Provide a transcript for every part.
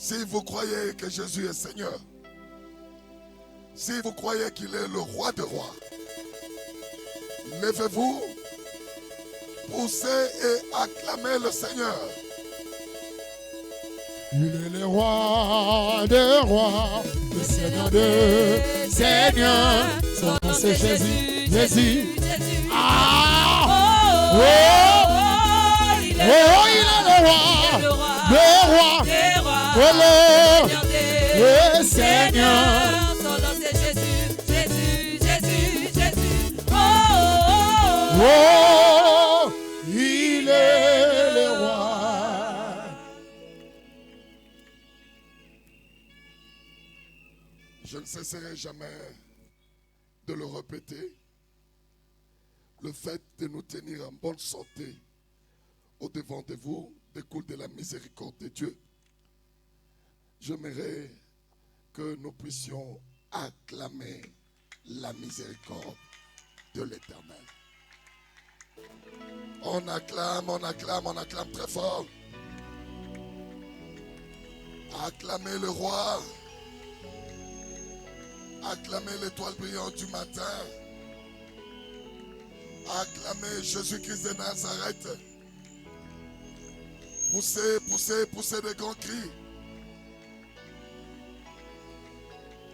Si vous croyez que Jésus est Seigneur, si vous croyez qu'il est le roi des rois, levez-vous, poussez et acclamez le Seigneur. Il est le roi des rois, le Seigneur des seigneurs. Son nom c'est Jésus, Jésus. Ah! Oh! Il est le roi, des rois, le Seigneur. Son nom c'est Jésus, Jésus, Jésus, Jésus. Oh! Il est le roi. Je ne cesserai jamais de le répéter. Le fait de nous tenir en bonne santé au-devant de vous découle de la miséricorde de Dieu. J'aimerais que nous puissions acclamer la miséricorde de l'Éternel. On acclame, on acclame, on acclame très fort. Acclamez le roi. Acclamez l'étoile brillante du matin. Acclamez Jésus-Christ de Nazareth. Poussez, poussez, poussez des grands cris.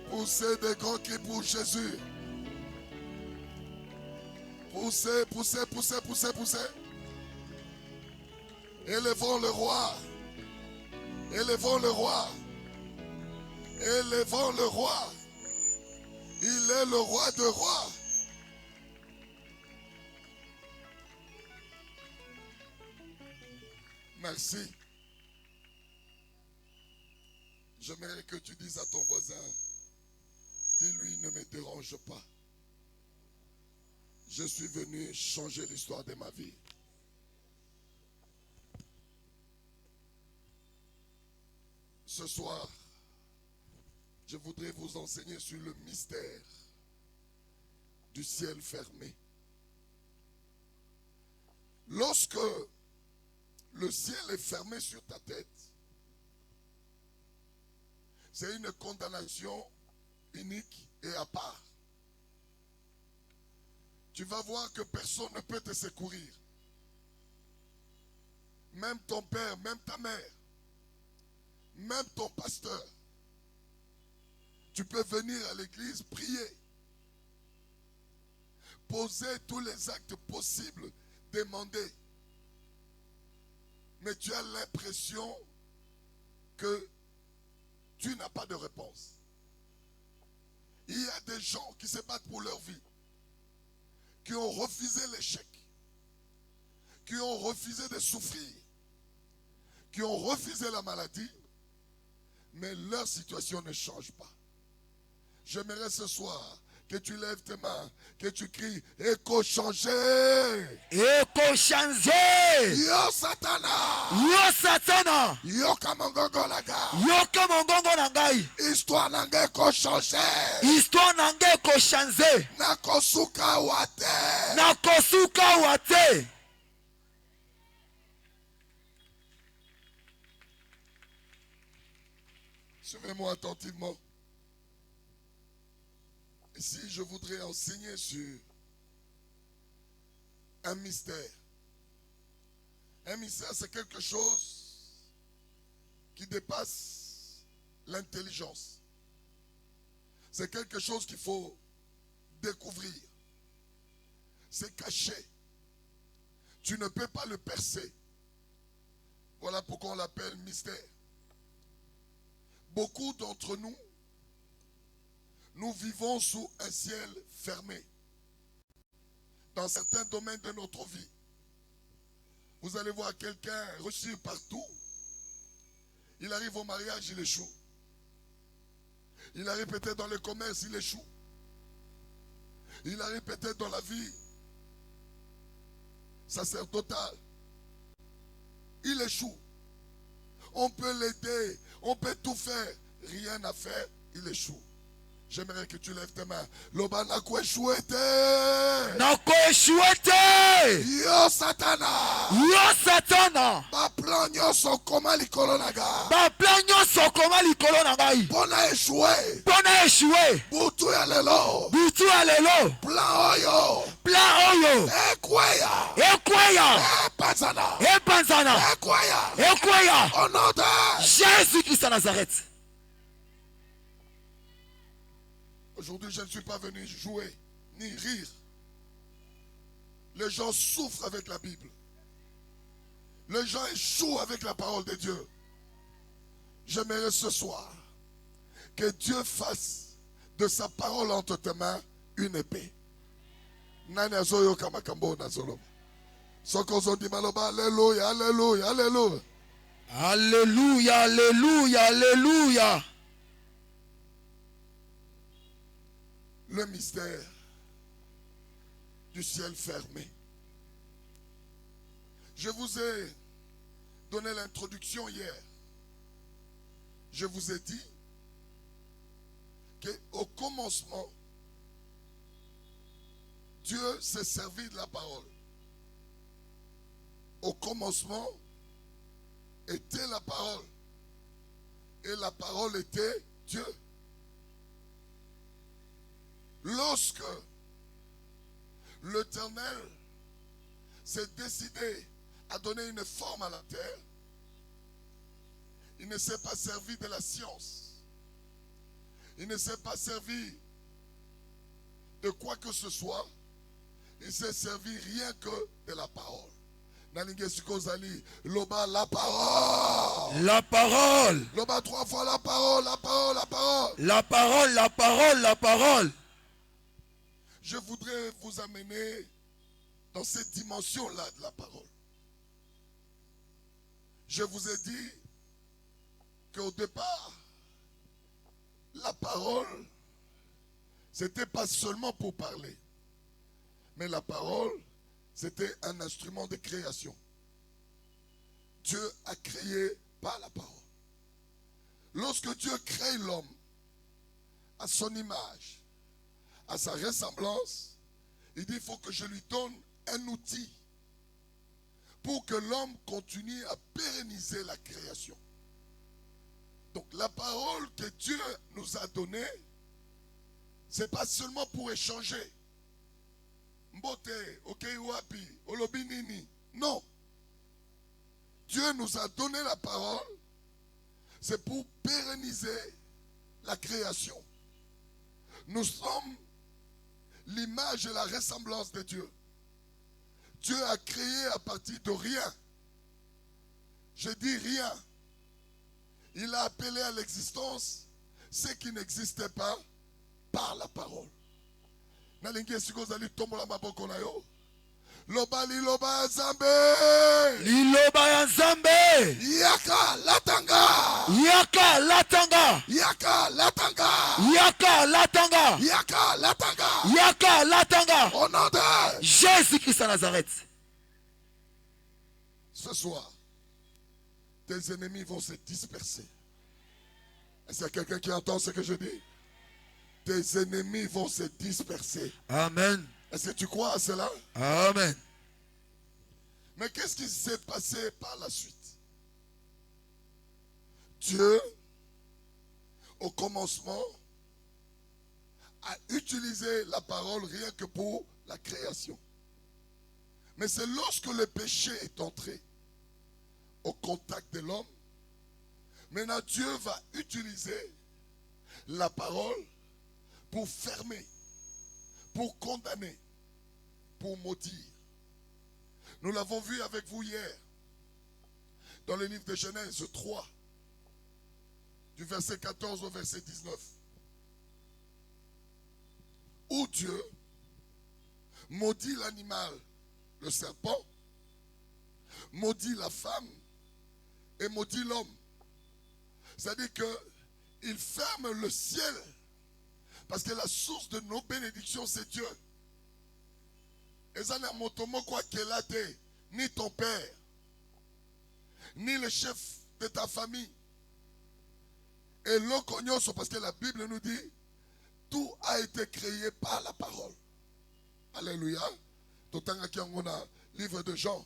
Poussez des grands cris pour Jésus. Poussez, poussez, poussez, poussez, poussez. Élevons le roi. Élevons le roi. Élevons le roi. Il est le roi de rois. Merci. J'aimerais que tu dises à ton voisin, dis-lui, ne me dérange pas. Je suis venu changer l'histoire de ma vie. Ce soir, je voudrais vous enseigner sur le mystère du ciel fermé. Lorsque le ciel est fermé sur ta tête, c'est une condamnation unique et à part. Tu vas voir que personne ne peut te secourir. Même ton père, même ta mère, même ton pasteur. Tu peux venir à l'église, prier, poser tous les actes possibles, demander. Mais tu as l'impression que tu n'as pas de réponse. Il y a des gens qui se battent pour leur vie, qui ont refusé l'échec, qui ont refusé de souffrir, qui ont refusé la maladie, mais leur situation ne change pas. J'aimerais ce soir que tu lèves tes mains, que tu cries, écho changé. Écho changé. Yo Satana. Yo Satana. Yo kamongongo laga. Yo kamongongo nangai. Histoire nange écho changé. Histoire nange écho changé. Nakosuka wate. Nakosuka wate. Suivez-moi attentivement. Ici, je voudrais enseigner sur un mystère. Un mystère, c'est quelque chose qui dépasse l'intelligence. C'est quelque chose qu'il faut découvrir. C'est caché. Tu ne peux pas le percer. Voilà pourquoi on l'appelle mystère. Beaucoup d'entre nous, nous vivons sous un ciel fermé. Dans certains domaines de notre vie. Vous allez voir quelqu'un reçu partout. Il arrive au mariage, il échoue. Il arrive peut-être dans le commerce, il échoue. Il arrive peut-être dans la vie sacerdotale. Il échoue. On peut l'aider, on peut tout faire. Rien à faire, il échoue. J'aimerais que tu lèves tes mains. Loba nako échouete. Nako échouete. Yo Satana. Yo Satan. baplan nyonso koma likolo na nga Baplan nyonso koma likolo na ngai. mpona eshue Mpona échouer. butu ya lelo Butu ya lelo. plan oyo Plan oyo. ekweya Ekweya. epanzana Epanzana. ekweya Ekweya. au nom de Jésus-Christ à Nazareth. aujourd'hui je ne suis pas venu jouer ni rire. Les gens souffrent avec la Bible. Les gens échouent avec la parole de Dieu. J'aimerais ce soir que Dieu fasse de sa parole entre tes mains une épée. Nani azoyo kama kambo na zolo. Sokozo di maloba alléluia alléluia alléluia. Alléluia, alléluia, alléluia. Le mystère du ciel fermé. Je vous ai donné l'introduction hier. Je vous ai dit qu'au commencement, Dieu s'est servi de la parole. Au commencement était la parole. Et la parole était Dieu. Lorsque l'Éternel s'est décidé à donner une forme à la terre, il ne s'est pas servi de la science. Il ne s'est pas servi de quoi que ce soit. Il s'est servi rien que de la parole. Loba la parole. La parole. Loba 3 fois la parole, la parole, la parole. La parole, la parole, la parole. Je voudrais vous amener dans cette dimension-là de la parole. Je vous ai dit qu'au départ, la parole, c'était pas seulement pour parler, mais la parole, c'était un instrument de création. Dieu a créé par la parole. Lorsque Dieu crée l'homme à son image, à sa ressemblance, il dit il faut que je lui donne un outil pour que l'homme continue à pérenniser la création. Donc la parole que Dieu nous a donnée, ce n'est pas seulement pour échanger. Mbote, ok, wapi, olobinini. Non. Dieu nous a donné la parole, c'est pour pérenniser la création. Nous sommes l'image et la ressemblance de Dieu. Dieu a créé à partir de rien. Je dis rien. Il a appelé à l'existence ce qui n'existait pas par la parole. Loba liloba nzambe. Liloba ya Nzambe. Yaka latanga. Yaka latanga. Yaka latanga. Yaka latanga. Yaka latanga. Yaka latanga. Au nom de Jésus-Christ à Nazareth. ce soir, tes ennemis vont se disperser. Est-ce qu'il y a quelqu'un qui entend ce que je dis? Tes ennemis vont se disperser. Amen. Est-ce que tu crois à cela? Amen. Mais qu'est-ce qui s'est passé par la suite? Dieu, au commencement, a utilisé la parole rien que pour la création. Mais c'est lorsque le péché est entré au contact de l'homme, maintenant Dieu va utiliser la parole pour fermer, pour condamner, pour maudire. Nous l'avons vu avec vous hier, dans le livre de Genèse 3, du verset 14 au verset 19, où Dieu maudit l'animal, le serpent, maudit la femme et maudit l'homme. C'est-à-dire qu'il ferme le ciel, parce que la source de nos bénédictions, c'est Dieu. Et ça n'est quoi qu'elle a été, ni ton père, ni le chef de ta famille. Et l'ocognoso, parce que la Bible nous dit, tout a été créé par la parole. Alléluia. Livre de Jean.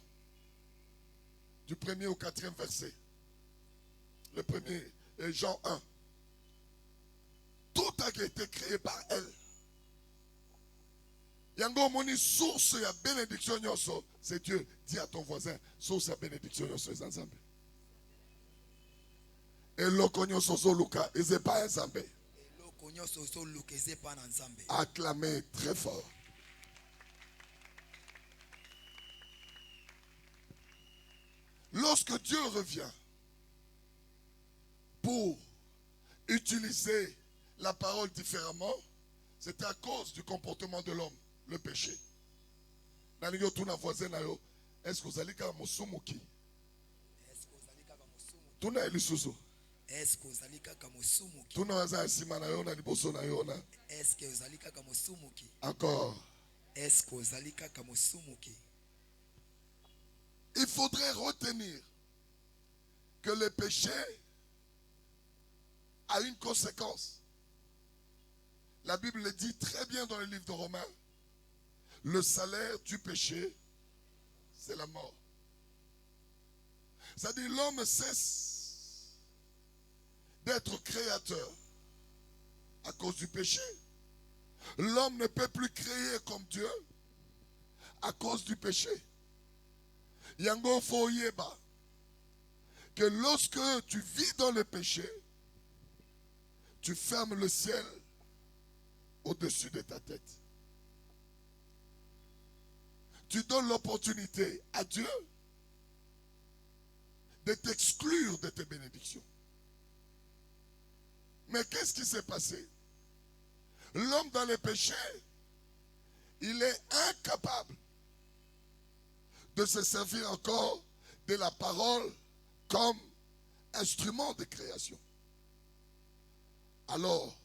du 1er au 4e verset. Le premier est Jean 1. Tout a été créé par elle. Yango moni source ya bénédiction yoso, c'est Dieu. Dis à ton voisin, source ya bénédiction yoso est ensemble. Et l'okonyo soso luka, et c'est pas ensemble. Acclamez très fort. Lorsque Dieu revient pour utiliser la parole différemment, c'est à cause du comportement de l'homme, le péché. Est-ce que vous allez faire Musumuki? Tuna elisusu. Est-ce que vous allez faire Musumuki? Tuna waza simana yona liboso na yona. Est-ce que vous allez faire Musumuki? Encore. Est-ce que vous allez faire Musumuki? Il faudrait retenir que le péché a une conséquence. La Bible le dit très bien dans le livre de Romains. Le salaire du péché, c'est la mort. C'est-à-dire l'homme cesse d'être créateur à cause du péché. L'homme ne peut plus créer comme Dieu à cause du péché. Yango foyeba que lorsque tu vis dans le péché, tu fermes le ciel au-dessus de ta tête. Tu donnes l'opportunité à Dieu de t'exclure de tes bénédictions. Mais qu'est-ce qui s'est passé? L'homme dans le péché, il est incapable de se servir encore de la parole comme instrument de création. Alors,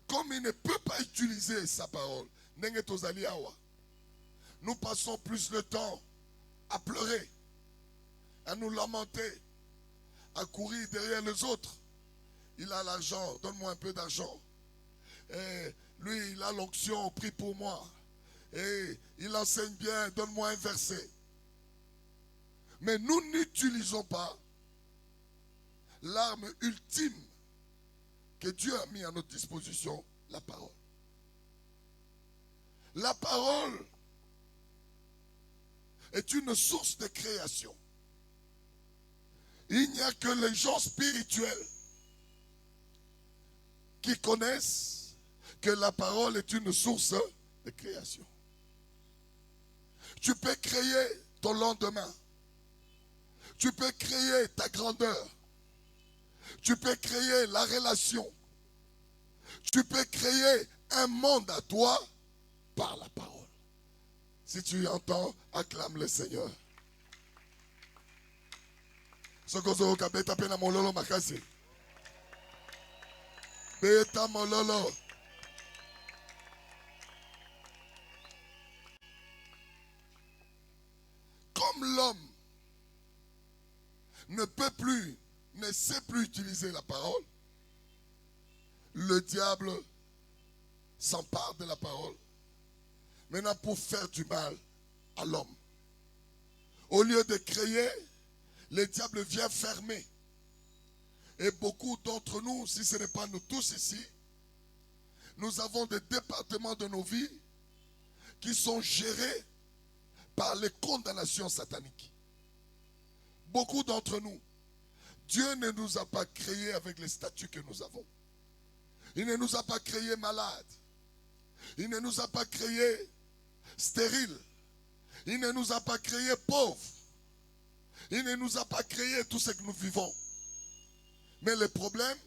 comme il ne peut pas utiliser sa parole, nous passons plus le temps à pleurer, à nous lamenter, à courir derrière les autres. Il a l'argent, donne-moi un peu d'argent. Et lui, il a l'onction, prie pour moi. Et il enseigne bien, donne-moi un verset. Mais nous n'utilisons pas l'arme ultime que Dieu a mis à notre disposition, la parole. La parole est une source de création. Il n'y a que les gens spirituels qui connaissent que la parole est une source de création. Tu peux créer ton lendemain. Tu peux créer ta grandeur. Tu peux créer la relation. Tu peux créer un monde à toi par la parole. Si tu entends, acclame le Seigneur. Sokozo kabeta pena mololo makasi. Beta mololo. Comme l'homme ne sait plus utiliser la parole, le diable s'empare de la parole. Maintenant, pour faire du mal à l'homme. Au lieu de créer, le diable vient fermer. Et beaucoup d'entre nous, si ce n'est pas nous tous ici, nous avons des départements de nos vies qui sont gérés par les condamnations sataniques. Beaucoup d'entre nous, Dieu ne nous a pas créés avec les statuts que nous avons. Il ne nous a pas créés malades. Il ne nous a pas créés stériles. Il ne nous a pas créés pauvres. Il ne nous a pas créé tout ce que nous vivons. Mais le problème,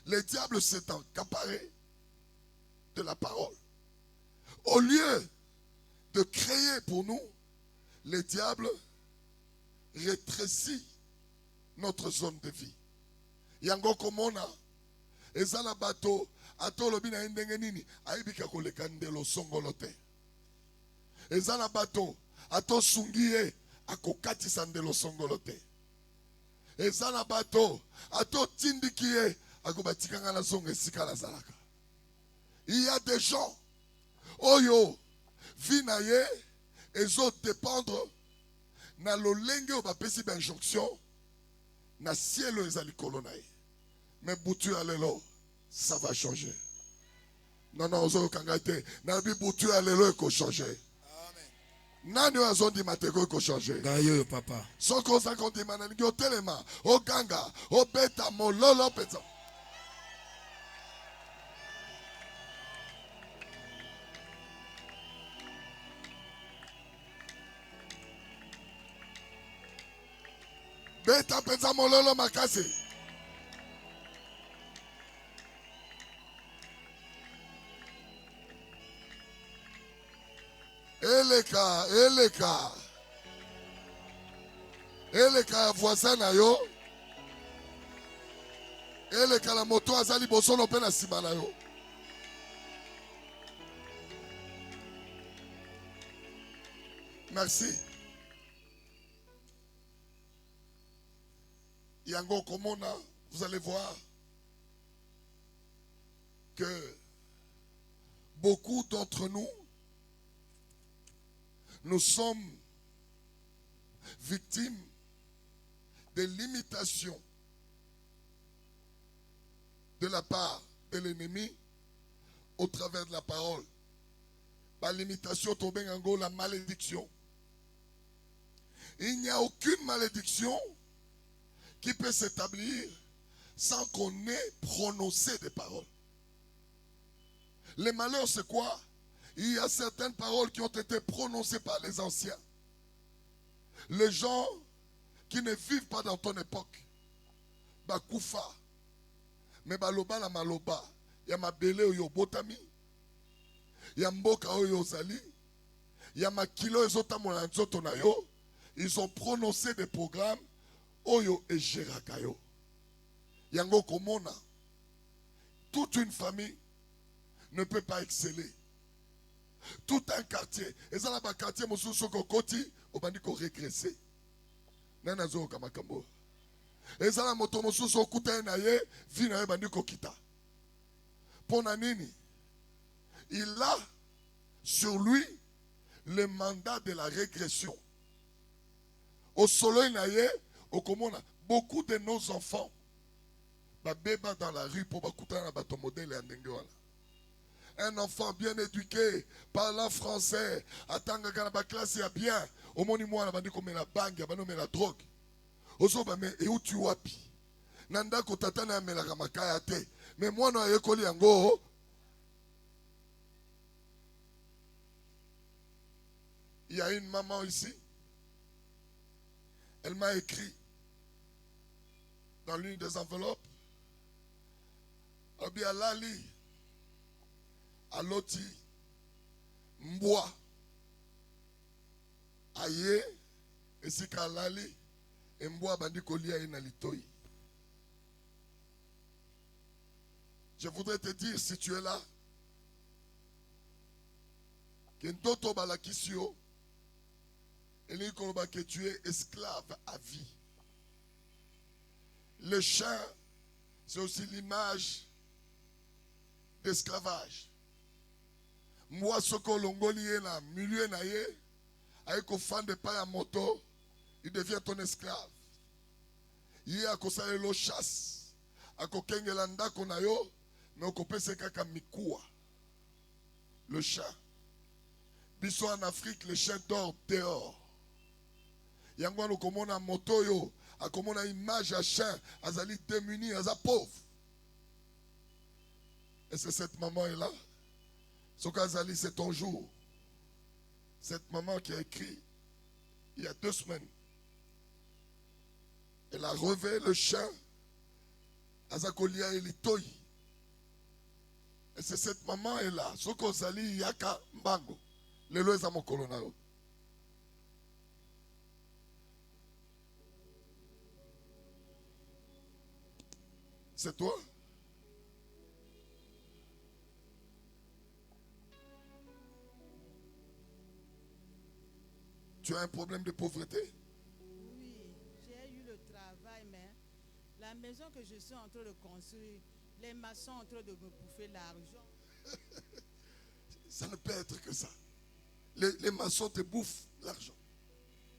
le diable s'est accaparé de la parole. Au lieu de créer pour nous, le diable rétrécit notre zone de vie. Yango komona, ezala bato, atolobi na ndenge nini, aibika koleka ndelo songolote. Ezala bato, ato sungie, akokatisa ndelo songolote. Ezala bato, ato tindikie, akobatikanga na zongo esika la zalaka. Il y a des gens, oyo, vie na ye, ezo dépendre na lolenge o bapesi ba injonction na cielo ezali kolona ye. Mais butu alelo, ça va changer. Non, non, ozo kangate. Na bi butu alelo eko changer. Nani wazo di mateko eko changer. Gayo papa. Soko sako di manani yo telema, o ganga, o beta mololo peta. Beta peta mololo makasi. Eleka ya voisin na yo. Eleka la moto azali bosono pe na sima na yo. Merci. Yango Komona, vous allez voir que beaucoup d'entre nous, nous sommes victimes des limitations de la part de l'ennemi au travers de la parole. Par limitation, la malédiction. Il n'y a aucune malédiction qui peut s'établir sans qu'on ait prononcé des paroles. Les malheurs, c'est quoi? Il y a certaines paroles qui ont été prononcées par les anciens. Les gens qui ne vivent pas dans ton époque. Bakoufa. Mais baloba la maloba. Ya mabele oyo botami. Ya mboka oyo zali. Ya makilo ezota mona nzoto na yo. Ils ont prononcé des programmes. Oyo et Gerakayo. Yango Komona. Toute une famille ne peut pas exceller. Tout un quartier. Et ça, là, quartier, mon sous koti, au bandi ko régresser. Nana zo kamakambo. Et ça, là, moto mon sous kuta na ye, vina ye bandi ko kita. Ponanini. Il a sur lui le mandat de la régression. Au soleil na ye, au Komona, beaucoup de nos enfants, babeba dans la rue pour bakuta na bato modèle et andengewala. Un enfant bien éduqué, parlant français, attendant que la classe est bien. Au moins, moi, on a dit qu'on met la banque, on met la drogue. Ozo ba me et où tu wapi? Nanda ko tata na me la ramakaya te. Mais moi no ayekoli yango. Il y a une maman ici. Elle m'a écrit dans l'une des enveloppes. Abi alali aloti mbwa aye esika alali mbwa bandi kolia ina litoi. Je voudrais te dire, si tu es là, que ntoto balakisio et que tu es esclave à vie. Le chien, c'est aussi l'image d'esclavage. Moi, ce que l'on est là, milieu naïe, avec un fan de paille à moto, il devient ton esclave. Il y a que ça le chasse, à kokengelanda konayo, mais on peut se kaka mikua. Le chat. Biso en Afrique, le chien dort dehors. Yangwa no komona moto yo, a komona image à chien, azali démuni, aza pauvre. Et c'est cette maman là. Sokazali, c'est ton jour. Cette maman qui a écrit il y a 2 semaines. Elle a relevé le chien. Azakolia et Litoi. Et c'est cette maman là. Sokozali Yaka Mbango. Le lois à mon colonel. C'est toi? Tu as un problème de pauvreté? Oui, j'ai eu le travail, mais la maison que je suis en train de construire, les maçons sont en train de me bouffer l'argent. Ça ne peut être que ça. Les maçons te bouffent l'argent.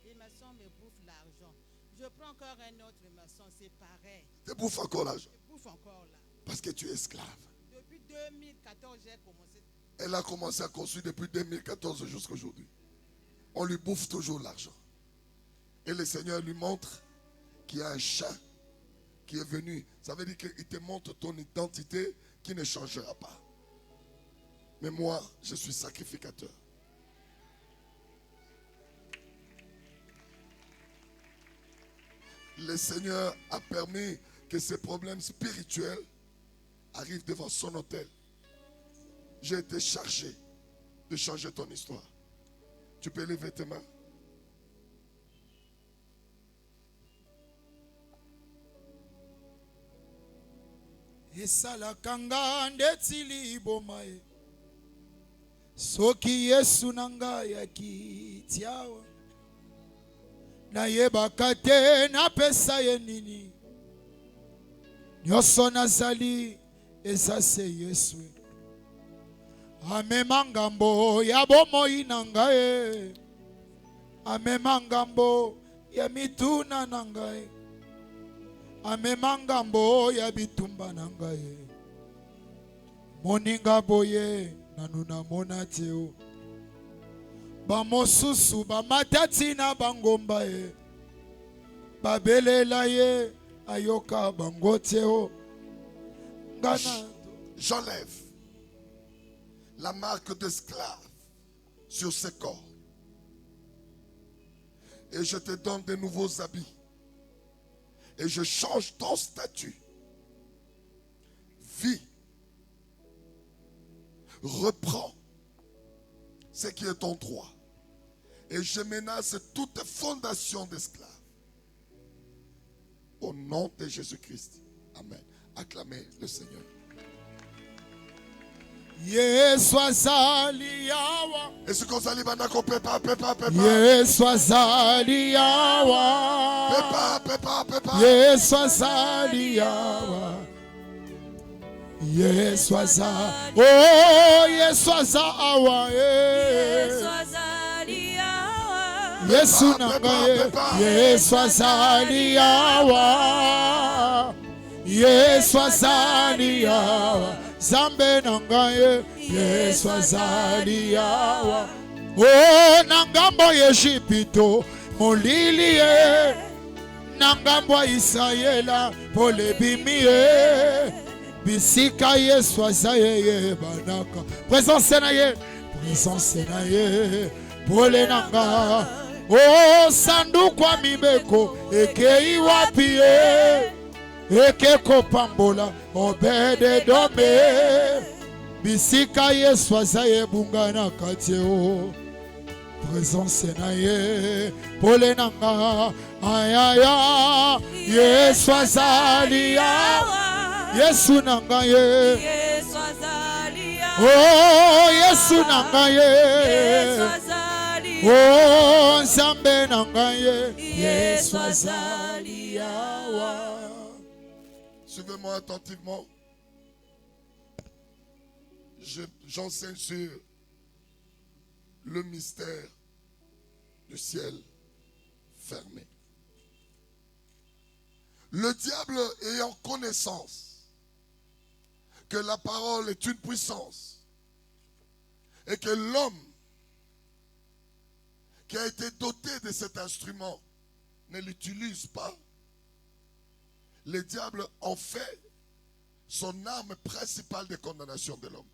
Il maçons me bouffent l'argent. Je prends encore un autre maçon, c'est pareil. Tu bouffes encore l'argent. Je bouffe encore là. Parce que tu es esclave. Depuis 2014, j'ai commencé. Elle a commencé à construire depuis 2014 jusqu'à aujourd'hui. On lui bouffe toujours l'argent. Et le Seigneur lui montre qu'il y a un chat qui est venu. Ça veut dire qu'il te montre ton identité qui ne changera pas. Mais moi, je suis sacrificateur. Le Seigneur a permis que ces problèmes spirituels arrivent devant son autel. J'ai été chargé de changer ton histoire. Tu peux lever tes mains. esalaka nga ndeti liboma ye soki yesu na ngai akiti awa nayebaka te napesa ye nini nyonso nazali eza se yesu amema ngambo ya bomoi na ngai amema ngambo ya mituna na ngai amema ngambo ya bitumba na ngai moninga boye nanu namona te o bamosusu bamatati na bangomba ye babelela ye ayoka bango te o ngana J'enlève la marque d'esclave sur ce corps. Et je te donne de nouveaux habits. Et je change ton statut. Vis. Reprends ce qui est ton droit. Et je menace toute fondation d'esclaves. Au nom de Jésus-Christ. Amen. Acclamez le Seigneur. Yesu azali yawa Est-ce qu'on s'allie maintenant pepa. Yesu azali yawa Pepa. Yesu azali yawa Yesu azali oh Yesu azawa Yesu nangaye Yesu azali yawa Yesu azali yawa Zambe nangaye Yesu azali yawa oh nangambo yeshipito molili ye nangambo Israela polebimie bisika Yesu azaye banaka présence na ye pole nanga oh sanduku mibeko ekei wapi ye ekeko pambola obede dome bisika Yesu azaye bungana katio présence na ye pole nanga ayaya Yesu azali yawa Yesu nanga ye Yesu azali oh Yesu nanga ye oh Nzambe nanga ye Yesu azali yawa. Suivez-moi attentivement. J'enseigne sur le mystère du ciel fermé. Le diable ayant connaissance que la parole est une puissance et que l'homme qui a été doté de cet instrument ne l'utilise pas, le diable en fait son arme principale de condamnation de l'homme.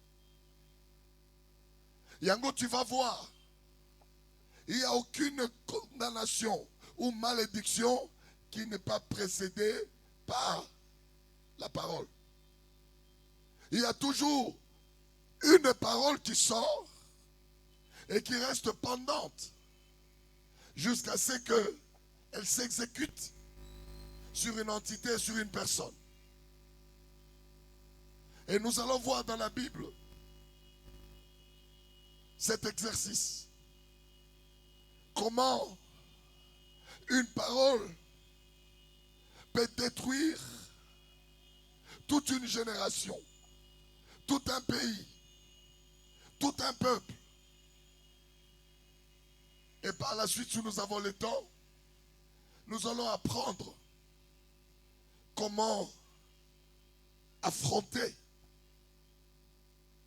Yango, tu vas voir, il n'y a aucune condamnation ou malédiction qui n'est pas précédée par la parole. Il y a toujours une parole qui sort et qui reste pendante jusqu'à ce qu'elle s'exécute sur une entité, sur une personne. Et nous allons voir dans la Bible cet exercice. Comment une parole peut détruire toute une génération, tout un pays, tout un peuple. Et par la suite, si nous avons le temps, Nous allons apprendre comment affronter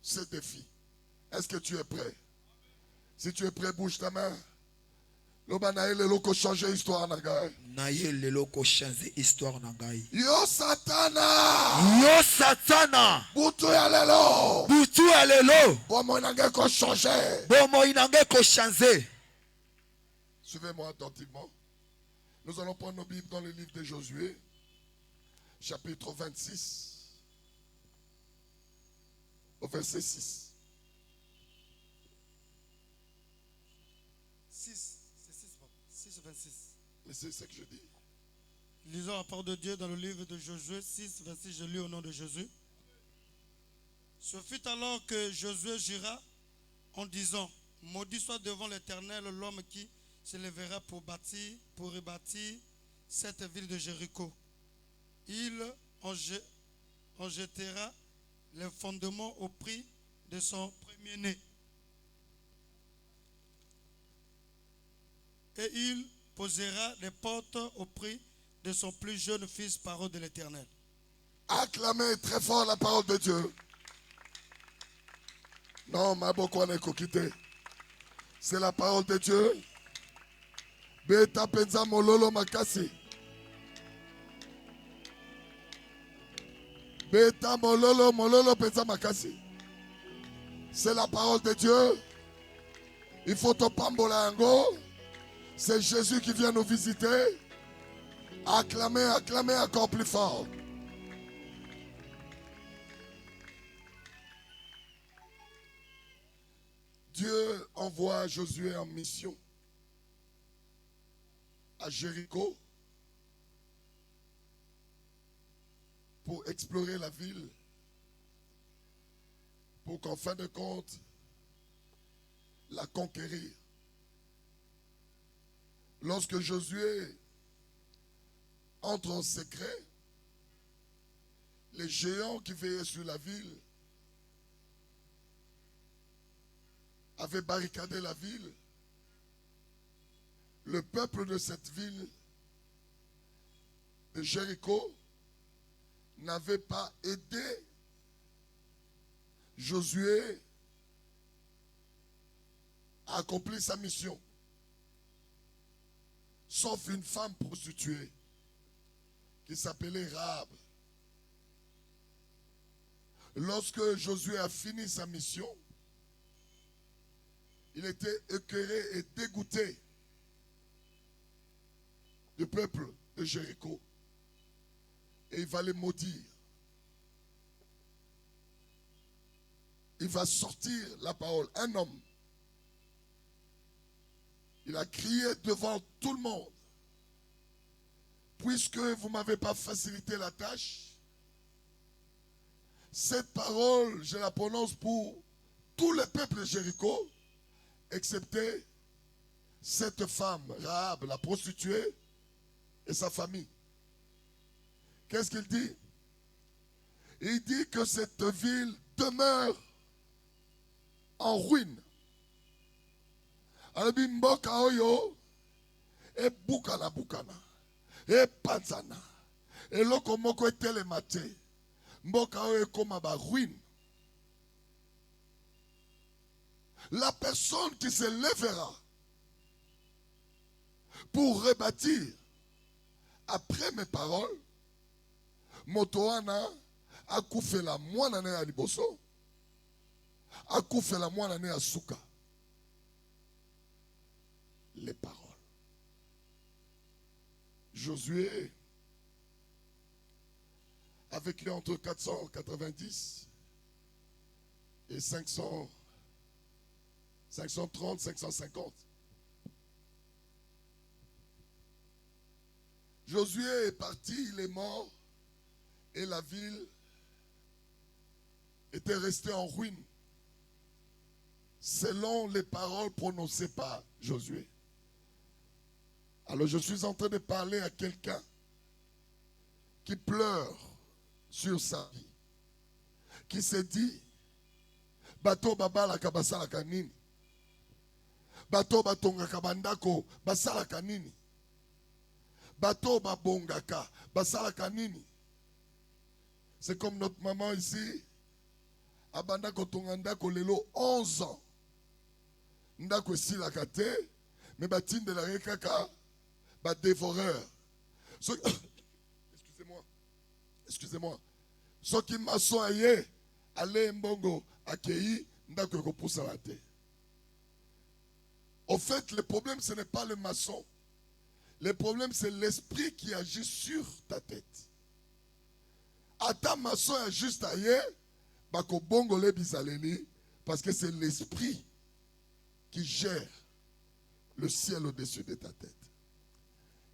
ce défi. Est-ce que tu es prêt? Si tu es prêt, bouge ta main. L'obanaï le loco changer histoire nangai. Naye lelo ko changer histoire nangai. Yo satana. Yo satana. Butu ya lelo. Butu ya lelo. Bomo nangai ko changer. Bomo inange ko changer. Suivez-moi attentivement. Nous allons prendre nos Bibles dans le livre de Josué, chapitre 26, au verset 6. 6 au 26. Mais c'est ce que je dis. Lisons la parole de Dieu dans le livre de Josué 6, 26, je lis au nom de Jésus. Ce fut alors que Josué jura en disant, maudit soit devant l'Éternel l'homme qui se lèvera pour rebâtir cette ville de Jéricho. Il en jettera les fondements au prix de son premier-né. Et il posera les portes au prix de son plus jeune fils, parole de l'Éternel. Acclamez très fort la parole de Dieu. Non, ma beaucoup n'est quitté. C'est la parole de Dieu. Beta penza mololo makasi. Beta mololo penza makasi. C'est la parole de Dieu. Il faut te pambola ango. C'est Jésus qui vient nous visiter. Acclamez, acclamez encore plus fort. Dieu envoie Josué en mission à Jéricho pour explorer la ville, pour qu'en fin de compte, la conquérir. Lorsque Josué entre en secret, les géants qui veillaient sur la ville avaient barricadé la ville. Le peuple de cette ville de Jéricho n'avait pas aidé Josué à accomplir sa mission, sauf une femme prostituée qui s'appelait Rahab. Lorsque Josué a fini sa mission, il était écœuré et dégoûté du peuple de Jéricho. Et il va les maudire. Il va sortir la parole. Un homme, il a crié devant tout le monde, puisque vous ne m'avez pas facilité la tâche, cette parole, je la prononce pour tout le peuple de Jéricho, excepté cette femme, Rahab, la prostituée, et sa famille. Qu'est-ce qu'il dit? Il dit que cette ville demeure en ruine. Alabi mboka oyo, e bukana bukana, e panzana, e loko moko etelemate, mboka oyo ekoma ba ruine. La personne qui se lèvera pour rebâtir après mes paroles, Motoana akufela mwana ne ya liboso, akufela mwana ne ya suka. Les paroles. Josué a vécu entre 490 et 530, 550. Josué est parti, il est mort, et la ville était restée en ruine, selon les paroles prononcées par Josué. Alors je suis en train de parler à quelqu'un qui pleure sur sa vie, qui se dit, bato baba la kabasa la kanini, bato batonga kabandako basa la kanini, bato babongaka basalaka nini. C'est comme notre maman ici. Abanda kotonga ndako lelo 11 ans. Ndako esilaka te, mais batindelaka kaka dévoreur. Excusez-moi. Ce qui m'a soigné, allez mbongo akei ndako ekopusa la te. Au fait, le problème ce n'est pas le maçon. Le problème c'est l'esprit qui agit sur ta tête. Ata maçon est juste ailleurs, bako bongo le bizaleli, parce que c'est l'esprit qui gère le ciel au-dessus de ta tête.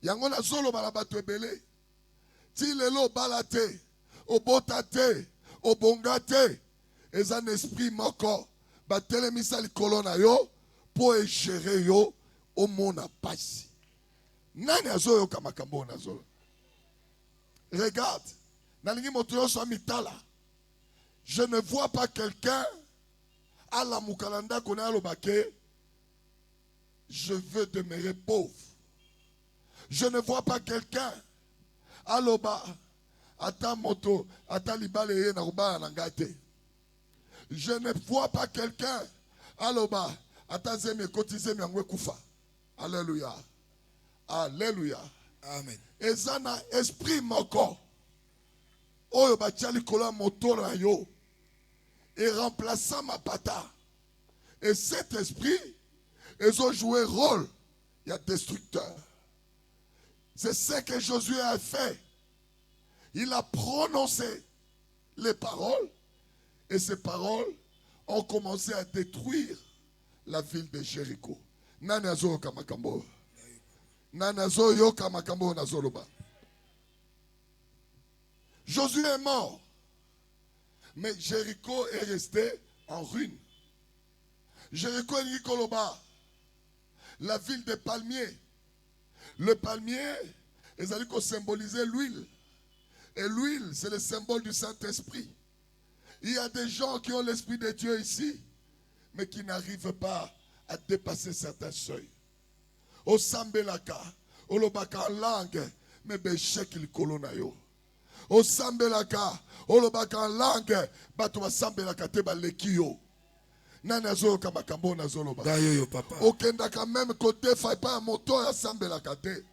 Yango na solo balabato ebele. Ti lelo balate, obotate, obongate, et un esprit moko, batelemisa likolo na yo, pour gérer yo, au monde a passé. Nani azo yo kamakambo na zolo. Regarde, nalingi motoyo so mitala. Je ne vois pas quelqu'un à la Mukalanda kona alobake. Je veux demeurer pauvre. Je ne vois pas quelqu'un aloba ata moto ata libale ye na ruba na ngate. Je ne vois pas quelqu'un aloba ata zeme kotize miangwe kufa. Alléluia. Alléluia. Amen. Ezana esprit moko oyo batiali kola moto na yo et remplaçant ma pata. Et cet esprit ils ont joué rôle. Il y a destructeur. C'est ce que Josué a fait. Il a prononcé les paroles et ces paroles ont commencé à détruire la ville de Jéricho. Nanazo kamakambo. Nanazo yo kamakambo nazoloba. Josué est mort. Mais Jéricho est resté en ruine. Jéricho est Nikoloba. La ville des palmiers. Le palmier, ils allaient symboliser l'huile. Et l'huile, c'est le symbole du Saint-Esprit. Il y a des gens qui ont l'Esprit de Dieu ici, mais qui n'arrivent pas à dépasser certains seuils. Au Sambelaka, au Lobaka en langue, mais béchek il kolonayo. Au Sambelaka, au Lobaka en langue, bato Sambelaka te balekio. Nanazo kamakambo nazoloba. Gayo papa. Okendaka même côté fai pas moto ya Sambelaka te.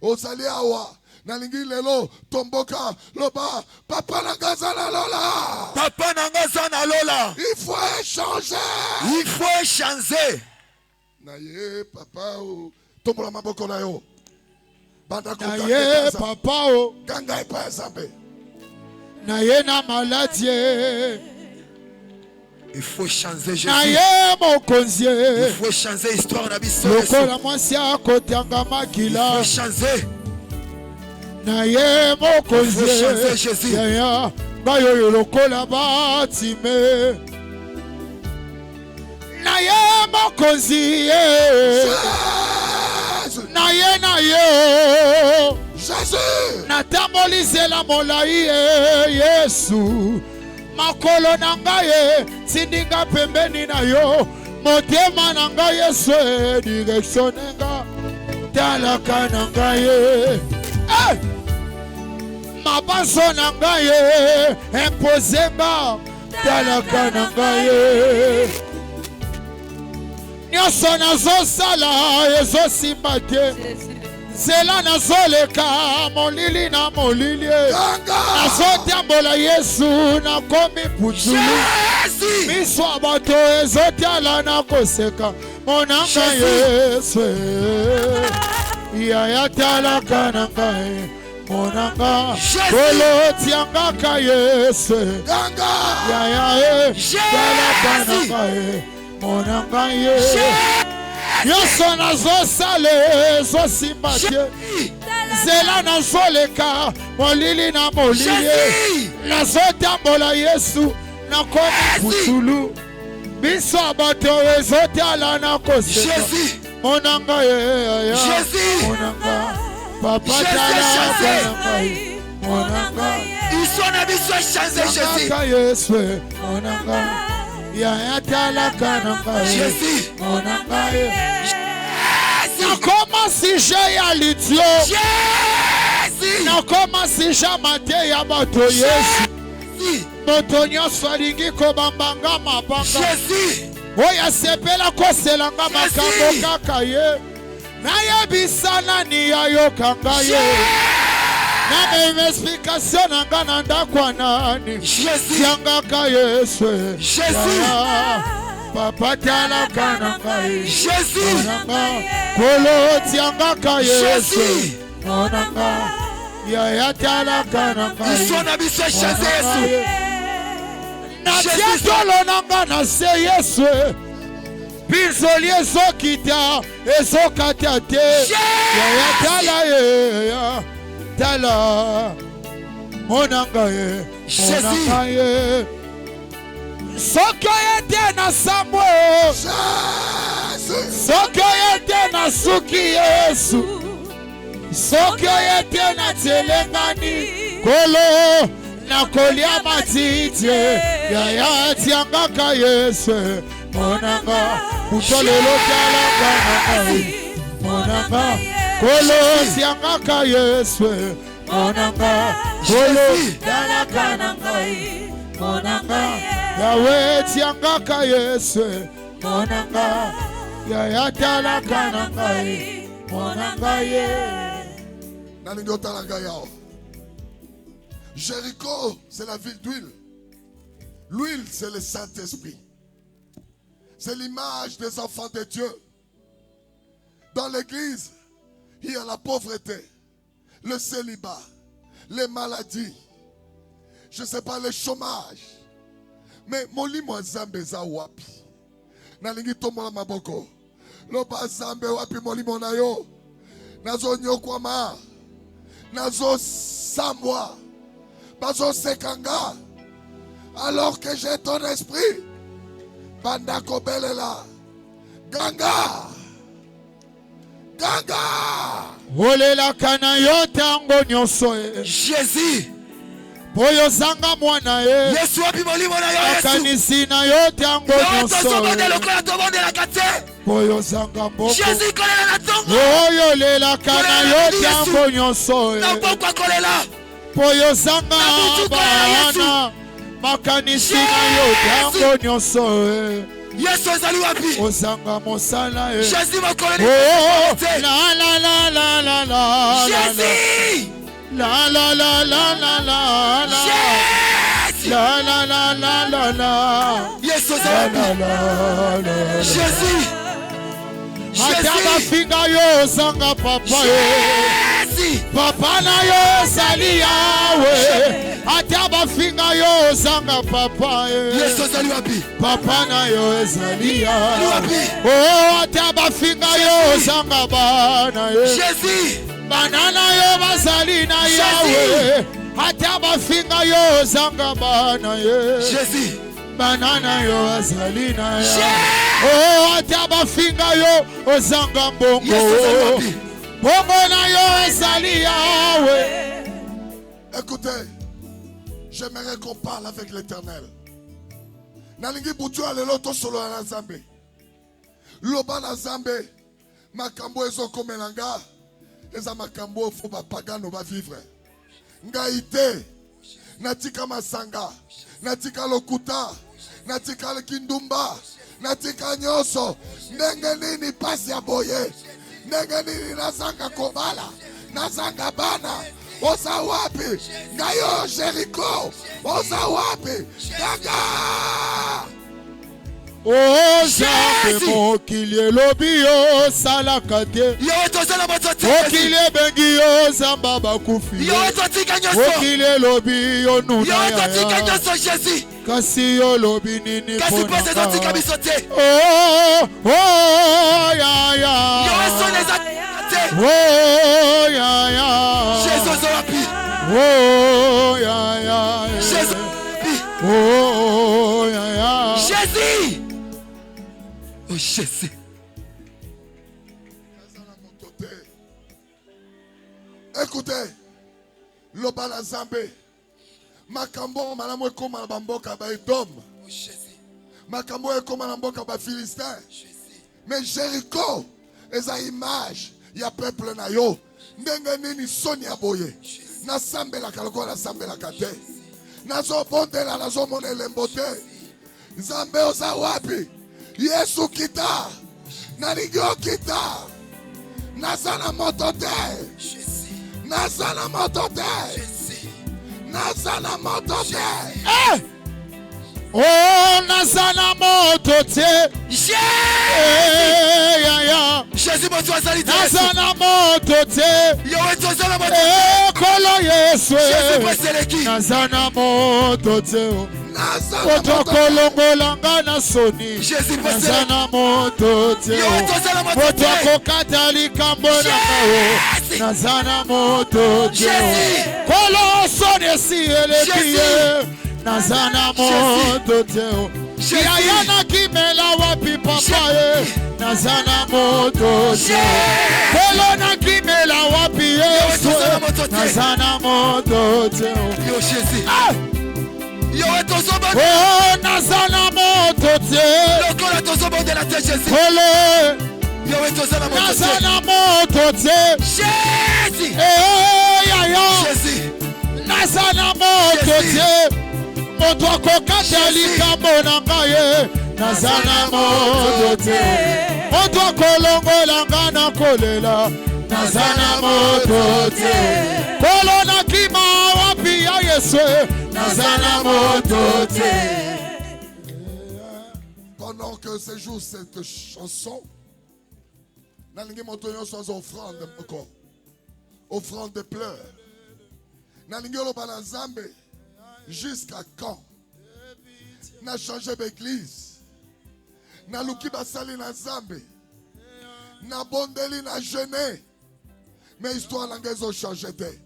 Osali awa. Nalingi lelo tomboka loba papa nangazana lola. Papa nangazana lola. Il faut échanger. Il faut échanger. Naye papa o tombola maboko na yo. Banda ko Naye papa o ganga epa zambe. naye na maladie. Il faut changer Jésus. Naye mokonzi. Il faut changer l'histoire de biso. Lokola mwasi akotianga Il makila. faut changer. Naye mokonzi. Il faut changer Jésus. Yaya bayo lokola batime. Naye mokonzi. Naye. Jésus. Natambolizela molai Yesu. Makolo na ngai sindinga pembeni na yo. Motema na ngai Yesu direction nga. Talaka na ngai. Mabaso na ngai imposenga. Talaka na ngai. Nyonso nazosala ezosimba te. Zela nazoleka molili na molili. Nazotambola Yesu nakomi putulu. Miso bato ezotiala nakoseka. Monanga Yesu. Yaya talaka na ngai. Monanga kolo tianga ka Yesu. Yaya talaka na ngai. Monanga Yesu. Yoso nazosale zosimba te. Zela nazoleka molili na molili. Nazotambola Yesu nakomi putulu. Biso bato ezotiala nakoseka. Monanga ye. Monanga papa talaka. Monanga Isona biso changer Jésus. Yesu. Monanga Yaya talaka na ngai. Jésus. Monanga ye. nakoma sujet ya litio Jésus. nakoma sujet mate ya bato Yesu moto nyonso alingi kobambanga mabanga Jésus. oyo asepela koselanga makambo kaka ye nayebisa nani ayokanga ye na explication nanga na ndako nani tiangaka Yesu papa talaka na ngai Jésus. kolo tiangaka Yesu monanga yaya talaka na ngai Biso na biso chanze Yesu. natia tolo nanga na se Yesu bizoli ezokita ezokata te yaya tala ye tala monanga ye monanga ye soki oyete na sambo soki oyete na suki Yesu soki oyete na telengani kolo nakolia matiti yaya tiangaka Yesu monanga kutolelo talanga na ngai monanga kolo tiangaka Yesu monanga kolo talaka na ngai monanga yawe tiangaka Yesu monanga yaya talaka na ngai monanga ye Nalingo talanga yao. Jéricho, c'est la ville d'huile. L'huile, c'est le Saint-Esprit. C'est l'image des enfants de Dieu. Dans l'église, il y a la pauvreté, le célibat, les maladies, je ne sais pas, le chômage. Mais molimo zambe za wapi. Nalingi tomola maboko. Loba zambe wapi molimo na yo. Nazo nyokwama. Nazo samwa. Bazo sekanga. Alors que j'ai ton esprit. Banda kobelela. Ganga. Ganga. olela kana yo tango nyonso Jésus. boyo zanga mwana ye Yesu wapi molimo na yo Yesu. akanisi na yo tango nyonso boyo zanga mboko Jésus kolela na tongo. oyo lela kana yo tango nyonso Na pokwa kolela. boyo zanga bana makanisi na yo tango nyonso Yesu ezali wapi? ozanga mosala Jésus mokoleli. oh la la la la la la Jésus. la la la la la la la Jésus. la la la la la la Yesu la ezali la wapi? la la Jésus. ata Jésus. bafinga yo ozanga papa Jésus. papa na yo ezali yawe ata bafinga yo ozanga papa Yesu ezali wapi? papa na yo ezali yawe Wapi? oh ata bafinga yo ozanga bana Jésus. bana na yo bazali na yawe ata bafinga yo ozanga bana Jésus. bana na yo bazali na yawe oh ata bafinga yo ozanga mbongo Yesu ezali wapi? bongo na yo ezali yawe. Écoutez, j'aimerais qu'on parle avec l'Éternel. Nalingi butu alelo to solo na Zambe. Loba na Zambe, makambo ezo komelanga. Eza makambo fo ba pagano ba vivre. Ngaite, natika masanga, natika lokuta, natika kindumba, natika nyoso. Ndenge nini pasi ya boye. Ndenge nini nazanga kobala, nazanga bana. Oza wapi? Ngayo Jéricho. Oza wapi? Gaga! Ozambe mokili elobi yo salaka te Yo tozala motote. mokili ebengi yo zamba bakufi Yo totika nyoso. mokili elobi yo nuna Yo totika yaya nyoso Jésus. kasi yo lobi nini Kasi pese totika mponaka biso te. Yo yaya esoneza te. yaya Jésus oza wapi? yaya Jésus wapi? yaya Jésus. Oh Jésus. Écoutez, loba na Zambe. Makambo malamu ekoma na bamboka ba Edom. Oh Jésus. Makambo ekoma na mboka ba Philistin. Mais Jéricho eza image ya peuple na yo ndenge nini soni ya boye nasambelaka lokola nasambelaka te nazobondela nazomona elembo te nzambe oza wapi yesu kita nalingi okita naza na moto te naza na moto te naza na moto te Oh, nazana moto te. Jésus, moto azali te. Nazana moto te. Yowe tozala moto te. Kolo Yesu. Jésus preseleki. Nazana moto te. Moto kolongolanga na soni. Jésus preseleki. Nazana moto te. Yowe tozala moto te. Moto kokata likambo na kao. Nazana moto te. Jésus. Kolo soni si elekiye. Nazana moto teo Yayana kimela wapi papa ye Nazana moto teo Kolona kimela wapi yesu Nazana moto teo Yo Jésus Yo tozoba Oh nazana moto teo Lokola tozoba de la tête Jésus Kole Yo tozala moto teo Nazana moto teo Jésus Yaya Jésus Nazana moto teo Moto kokata likambo na ngaye Nazana moto te Moto kolongola ngana kolela Nazana moto te Kolona kima wapi ya Yesu Nazana moto te. Pendant que se joue cette chanson nalingi moto nyonso aza offrande encore offrande de pleurs nalingi oloba na Nzambe jusqu'à quand n'a changé d'église n'a luki basali na Nzambe n'a bondeli na jeûné mais histoire na ngezo changé te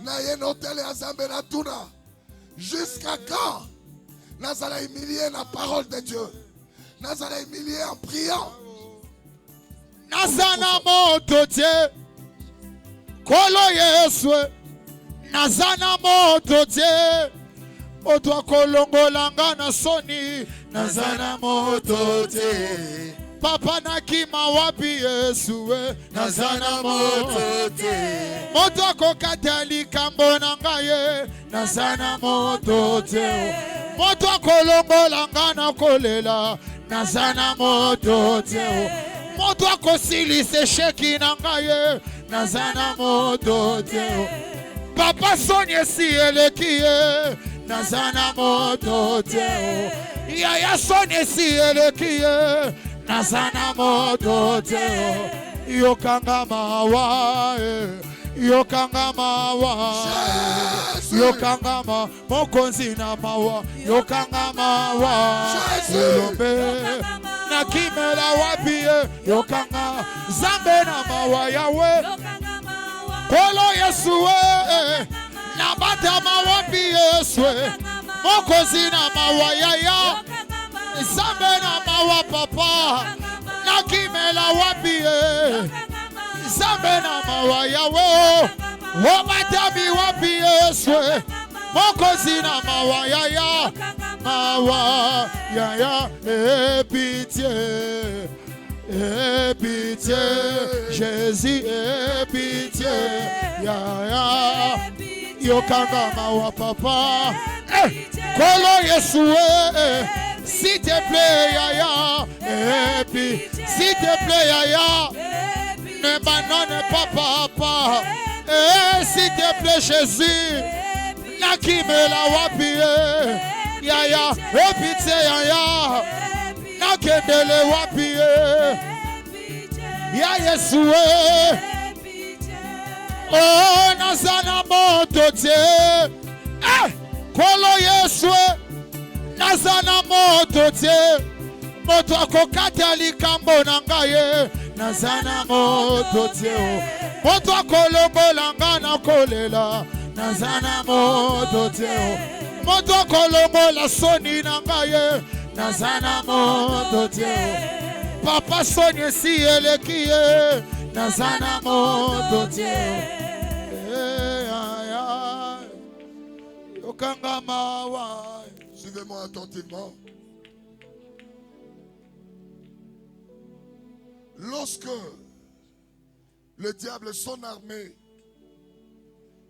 na ye hôtel ya Nzambe na tuna jusqu'à quand nazala humilié na parole de Dieu nazala humilié en priant nazana moto te kolo Yesu Nazana moto te Moto akolongolanga na soni Nazana moto te Papa nakima wapi Yesu Nazana moto te Moto akokata likambo na ngaye Nazana moto te Moto akolongolanga na kolela Nazana moto te Moto akosilise sheki na ngaye Nazana moto te Papa sonye si elekiye Nazana moto teo Yaya sonye si elekiye Nazana moto teo Yokanga mawa Yokanga mawa Yokanga ma Mokonzi na mawa Yokanga mawa Yombe Na kimela wapi Yokanga Zambe na mawa yawe Kolo Yesu Nabata mawapi Yesu Mokozi na mawa yaya Zambe na mawa papa Nakimela wapi Zambe na mawa yawe Obatami wapi Yesu Mokozi na mawa yaya Mawa yaya pitié Aie pitié, Jésus, aie pitié, ya yokanga mawa papa, kolo Yesu, s'il te plaît, ya s'il te plaît, ya ne m'abandonne pas papa, s'il te plaît Jésus, nakimela wapi, ya aie pitié, ya Nakendele wapi Ya Yesu Oh nazana moto te Kolo Yesu Nazana moto te Moto akokata likambo na ngaye Nazana moto te Moto akolongola ngana kolela Nazana moto te Moto akolongola soni na ngaye Nazana moto teo Papa sonye si elekiye Nazana moto teo Yokanga mawa Suivez-moi attentivement. Lorsque le diable et son armée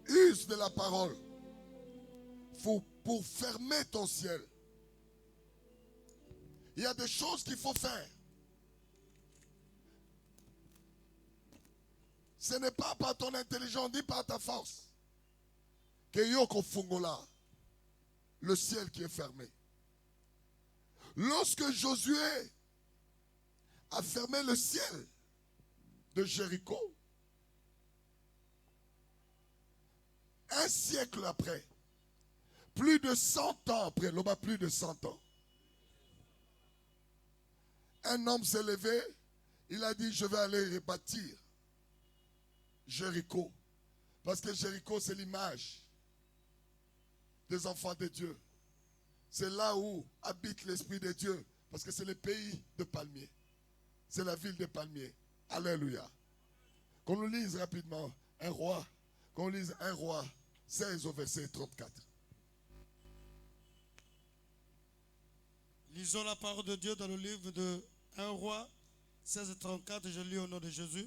usent de la parole pour fermer ton ciel, il y a des choses qu'il faut faire. Ce n'est pas par ton intelligence ni par ta force que yoko fungola, le ciel qui est fermé. Lorsque Josué a fermé le ciel de Jéricho, un siècle après, plus de 100 ans après, là-bas plus de 100 ans, un homme s'est levé, il a dit, je vais aller rebâtir Jéricho. Parce que Jéricho, c'est l'image des enfants de Dieu. C'est là où habite l'Esprit de Dieu. Parce que c'est le pays de palmiers. C'est la ville des palmiers. Alléluia. Qu'on nous lise rapidement un roi. Qu'on lise un roi 16 au verset 34. Lisons la parole de Dieu dans le livre de 1 roi 16:34. Je lis au nom de Jésus.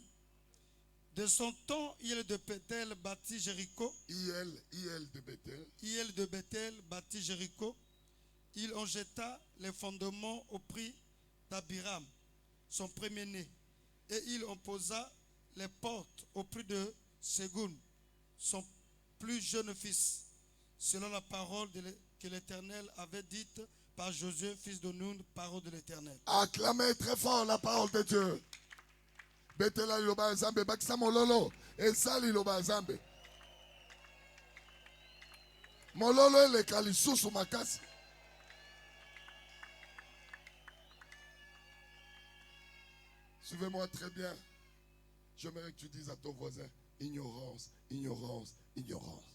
De son temps, Hiel de Bethel bâtit Jéricho. Hiel de Bethel. Hiel de Bethel bâtit Jéricho. Il en jeta les fondements au prix d'Abiram, son premier-né. Et il en posa les portes au prix de Ségoun, son plus jeune fils, selon la parole que l'Éternel avait dite par Josué, fils de Nun, parole de l'Éternel. Acclamez très fort la parole de Dieu. Betela liloba nzambe bakisa mololo esali liloba nzambe. Mololo eleka lisusu makasi. Suivez-moi très bien. J'aimerais que tu dises à ton voisin, ignorance, ignorance, ignorance.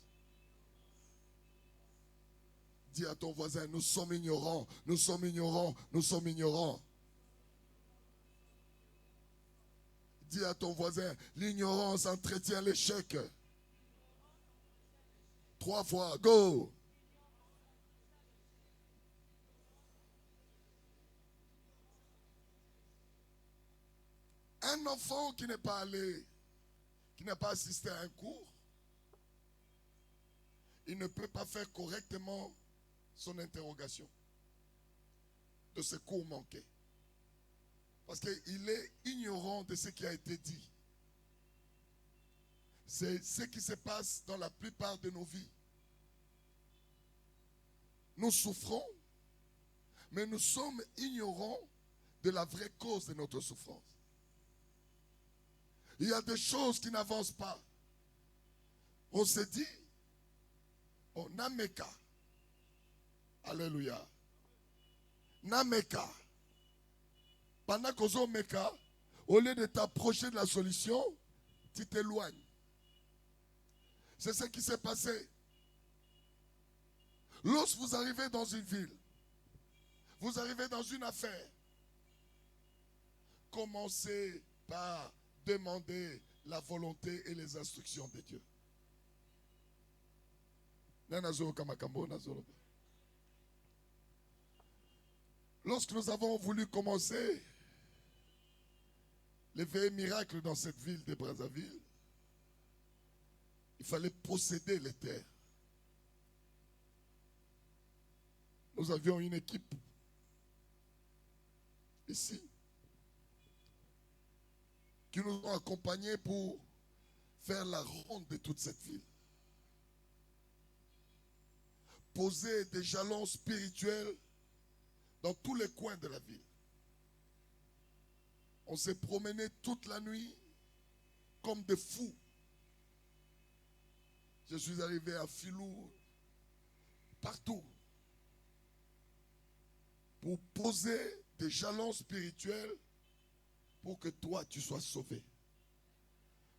Dis à ton voisin, nous sommes ignorants, nous sommes ignorants, nous sommes ignorants. Dis à ton voisin, l'ignorance entretient l'échec. 3 fois, go. Un enfant qui n'est pas allé, qui n'a pas assisté à un cours, il ne peut pas faire correctement son interrogation de ce cours manqué. Parce qu'il est ignorant de ce qui a été dit. C'est ce qui se passe dans la plupart de nos vies. Nous souffrons, mais nous sommes ignorants de la vraie cause de notre souffrance. Il y a des choses qui n'avancent pas. On se dit, oh, Nameka. Alléluia. Nameka. Pendant qu'on meka, au lieu de t'approcher de la solution, tu t'éloignes. C'est ce qui s'est passé. Lorsque vous arrivez dans une ville, vous arrivez dans une affaire, commencez par demander la volonté et les instructions de Dieu. Lorsque nous avons voulu commencer les veillées miracles dans cette ville de Brazzaville, il fallait posséder les terres. Nous avions une équipe ici qui nous ont accompagnés pour faire la ronde de toute cette ville. Poser des jalons spirituels dans tous les coins de la ville. On s'est promené toute la nuit comme des fous. Je suis arrivé à Filou, partout, pour poser des jalons spirituels pour que toi, tu sois sauvé.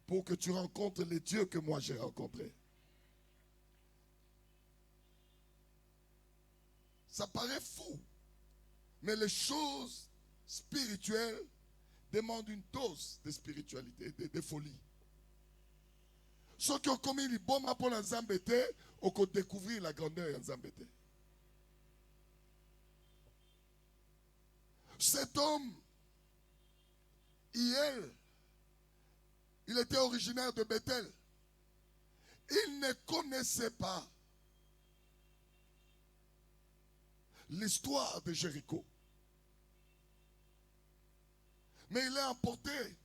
Pour que tu rencontres les dieux que moi j'ai rencontrés. Ça paraît fou, mais les choses spirituelles demandent une dose de spiritualité, de folie. Ceux qui ont commis les bons pour la Zambété, ont découvert la grandeur de la Zambété. Cet homme, Hiel, il était originaire de Bethel. Il ne connaissait pas l'histoire de Jéricho. Mais il est emporté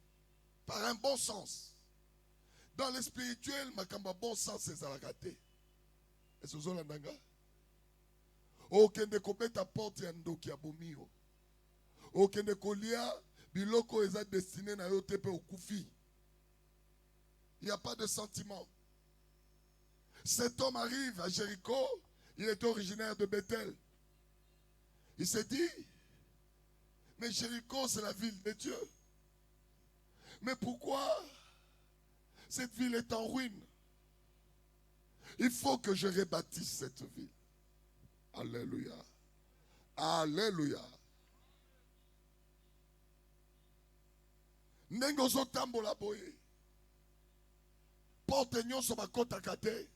par un bon sens. Dans le spirituel, makamba bon sens c'est alakate. Est-ce que vous avez entendu? Okende kobeta porte ya ndoki ya bomio. Okende kolia biloko eza destiné na yo te pe okufi. Il n'y a pas de sentiment. Cet homme arrive à Jéricho, il est originaire de Bethel. Il s'est dit, mais Jéricho c'est la ville de Dieu. Mais pourquoi cette ville est en ruine? Il faut que je rebâtisse cette ville. Alléluia. Alléluia. Ndenge ozotambola boye. Porte nyonso bakotaka te.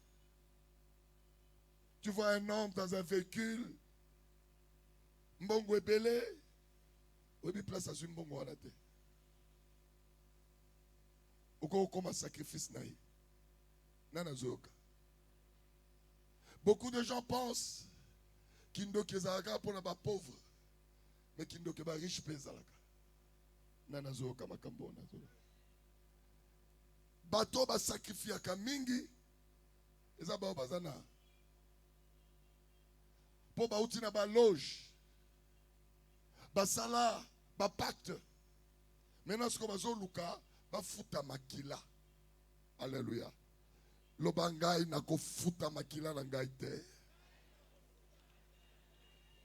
Tu vois un homme dans un véhicule. Mbongo ebele. Oyebi place azwi mbongo wana te. Oko koma sacrifice na ye. Nana zoyoka. Beaucoup de gens pensent Kindoki ezalaka pour les pauvres. Mais Kindoki est riche pe ezalaka. Nana zoyoka makambo na zoyoka. Bato ba sacrifiaka mingi eza ba bazana. Po ba uti na ba loge. Ba sala, ba pacte. Maintenant ce que bazo luka ba futa makila. Alléluia. Lobangai na ko futa makila na ngai te.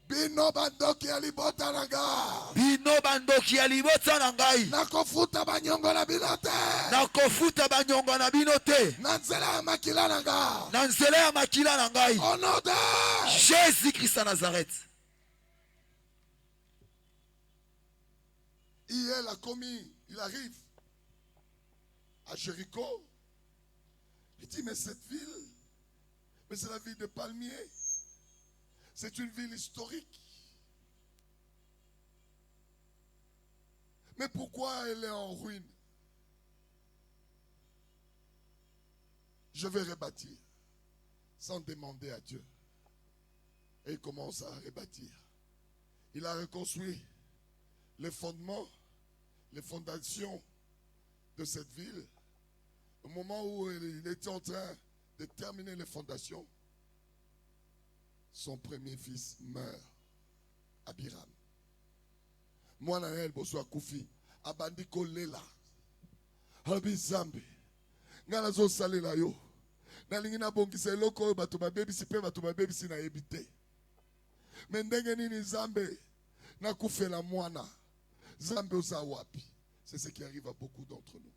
Bino bandoki alibota na ngai. Bino bandoki alibota na ngai. Na ko futa banyongo na bino te. Na ko futa banyongo na bino te. Na nzela ya makila na ngai. Na nzela ya makila na ngai. Au nom de Jésus-Christ à Nazareth. Il a commis, il arrive à Jéricho. Il dit, mais cette ville, mais c'est la ville de Palmiers. C'est une ville historique. Mais pourquoi elle est en ruine? Je vais rebâtir sans demander à Dieu. Et il commence à rebâtir. Il a reconstruit les fondements, les fondations de cette ville. Au moment où il était en train de terminer les fondations, son premier fils meurt. Abiram. Mwana el boso akufi. Abandi kolela. Habi zambi. Ngana zo salela yo. Nalingi na bongisa eloko oyo bato babebisi pe bato babebisi na yebite. Mendenge nini zambe na kufela mwana. Zambe oza wapi. C'est ce qui arrive à beaucoup d'entre nous.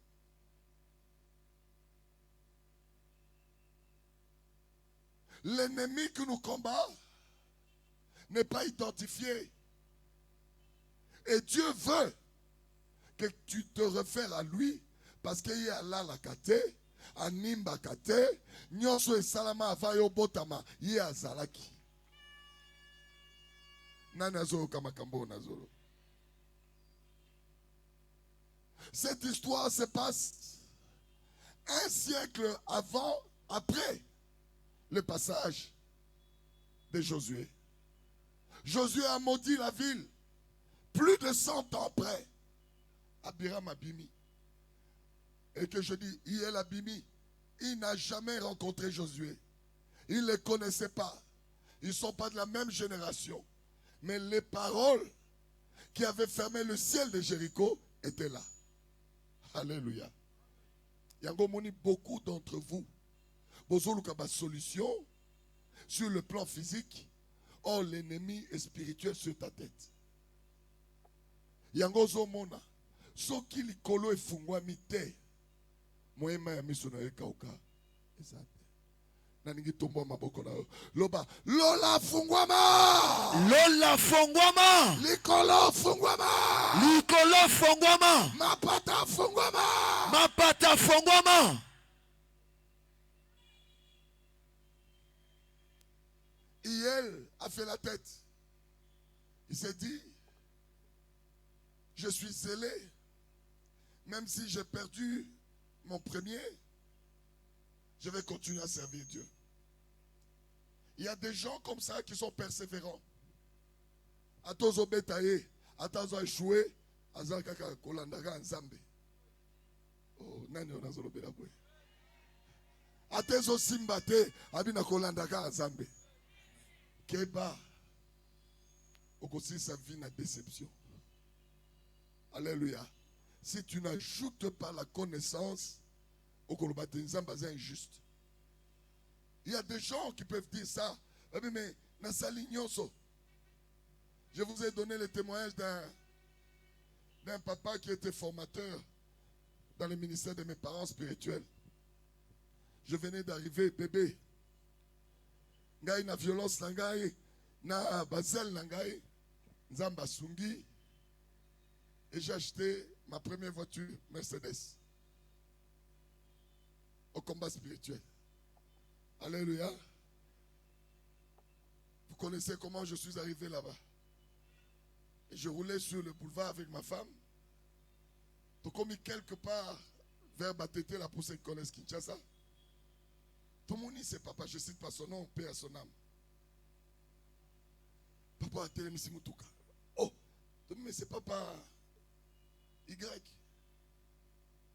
L'ennemi qui nous combat n'est pas identifié. Et Dieu veut que tu te réfères à lui parce qu'il y a là la kate, animba kate, nyonso et salama avayo botama, y a zalaki. Nanazo kamakambo nazolo. Cette histoire se passe un siècle avant, après le passage de Josué. Josué a maudit la ville. Plus de 100 ans après, Abiram Abimi. Et que je dis, Hiel Abimi, il n'a jamais rencontré Josué. Il ne les connaissait pas. Ils ne sont pas de la même génération. Mais les paroles qui avaient fermé le ciel de Jéricho étaient là. Alléluia. Yangomoni, beaucoup d'entre vous, Bozoluka solution sur le plan physique. Or, l'ennemi est spirituel sur ta tête. Yangozo mona. Soki likolo efungwami te. Moyema ya miso na ekauka. Ezate. Naningi tombo maboko na yo. Loba. Lola fungwama. Lola fongwama. Likolo fungwama. Likolo fongwama. Mapata fungwama. Mapata fongwama. Hiel a fait la tête. Il s'est dit, je suis zélé même si j'ai perdu mon premier, je vais continuer à servir Dieu. Il y a des gens comme ça qui sont persévérants. Atozo betaye, atazo échoué, azakaka kolandaka nzambe. Oh, nani onazolo belabwe. Atezo simbate, abina kolandaka nzambe. Keba, okosi sa vie na déception. Alléluia. Si tu n'ajoutes pas la connaissance, okolobate nzambe c'est injuste. Il y a des gens qui peuvent dire ça. Mais nasali nyonso. Je vous ai donné le témoignage d'un papa qui était formateur dans le ministère de mes parents spirituels. Je venais d'arriver, bébé. Ngai na violence na ngai, na bazel na ngai, nzamba sungi. Et j'ai acheté ma première voiture, Mercedes. Au combat spirituel. Alléluia. Vous connaissez comment je suis arrivé là-bas. Et je roulais sur le boulevard avec ma femme. Donc, comme quelque part vers Batete, la pousse connaissent Kinshasa. Tout le monde dit c'est papa, je ne cite pas son nom, paix à son âme. Papa a télémissi Moutouka. Oh, mais c'est papa Y.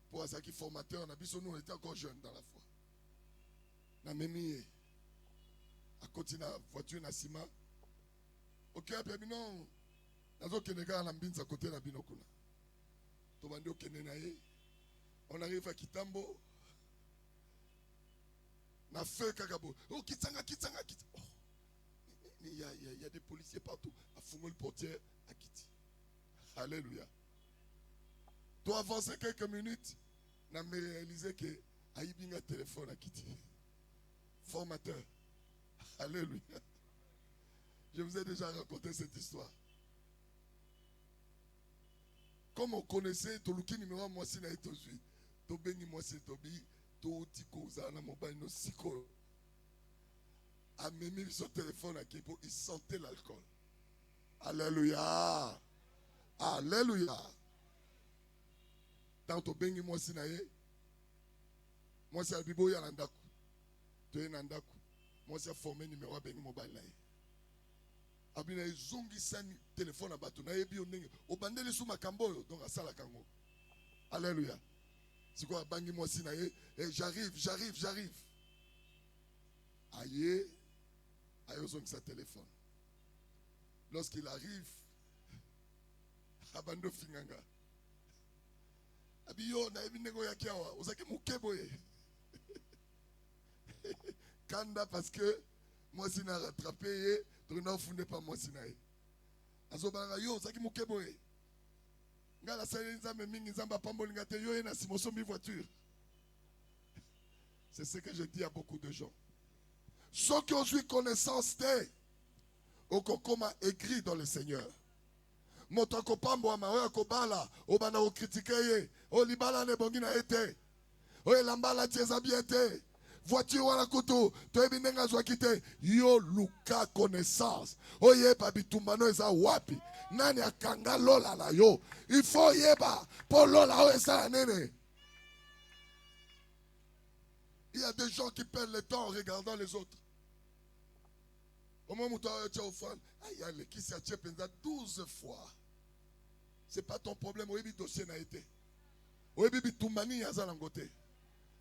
Pour Azaki formateur, on était encore jeunes dans la foi. Na memi à côté de la voiture na sima. Ok, puis non. Nazo kenega na mbinza côté na binokuna. To bandi okene na ye. On arrive à Kitambo. Na feu kakabo. Oh kitanga. Oh. Il y a des policiers partout. A fumé le portière à Kiti. Alléluia. Tu avances quelques minutes. Na me réalisé que aïbinga téléphone à Kiti. Formateur. Alléluia. Je vous ai déjà raconté cette histoire. Comme on connaissait, Toluki numéro moi si na etozui. Tobeni moi si tobi, to tiko zana mobile no siko. A même son téléphone à Kipo, il sentait l'alcool. Alléluia. Alléluia. Tant Tobeni moi si na ye. Moi si Abibo yalandaku. Tu es nandaku. Moi, j'ai formé numéro à Bengi Mobile. Abina zongi sani téléphone à bateau. Na yebi onenge. Obandeli sous ma cambo. Donc à ça la kango. Alléluia. C'est quoi bangi moi si na ye. Et j'arrive. Aïe. Aïe zongi sa téléphone. Lorsqu'il arrive. Abando finganga. Abiyo na yebi nego ya kiawa. Ozaki mukeboye. Kanda parce que moi si n'a rattrapé donc non fondé pas moi si nae azobanga yo saki mukeboye ngala sali nzambe mingi nzamba pamboli ngate yo na simoso mi voiture. C'est ce que je dis à beaucoup de gens. Ceux qui ont eu connaissance de okokoma écrit dans le Seigneur. Motako pambo amaoya kobala obana o critiquer o libala ne bongi na été o elambala tieza bien te. Voiture wala kutu to ebinenga zwa kite yo luka connaissance oye pa bitumbano eza wapi nani akanga lola la yo il faut yeba pour lola o esa nene. Il y a des gens qui perdent le temps en regardant les autres. Au moment où tu as au fond, aïe qui s'est acheté 12 fois. C'est pas ton problème, oyebi dossier n'a été. Oyebi bitumbani yaza langote.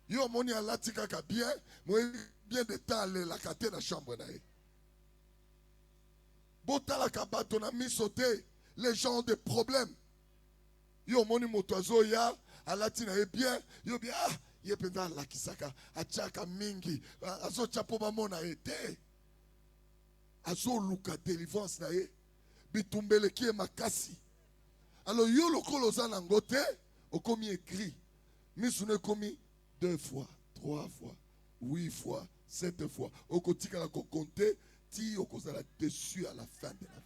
Yo moni a latika ka bien, moi bien de temps la kate na chambre na ye. Botala ka bato na mi sauté, les gens ont des problèmes. Yo moni motoazo ya a latina ye bien, yo bien ye penda la kisaka achaka mingi, azo chapo ba mona été. Azo luka délivrance na ye, bitumbele ki e makasi. Alors yo lokolo za na ngote, okomi écrit. Mi sune komi 2 fois, 3 fois, 8 fois, 7 fois. Au quotidien, on compte, ti au cause la dessus à la fin de la vie.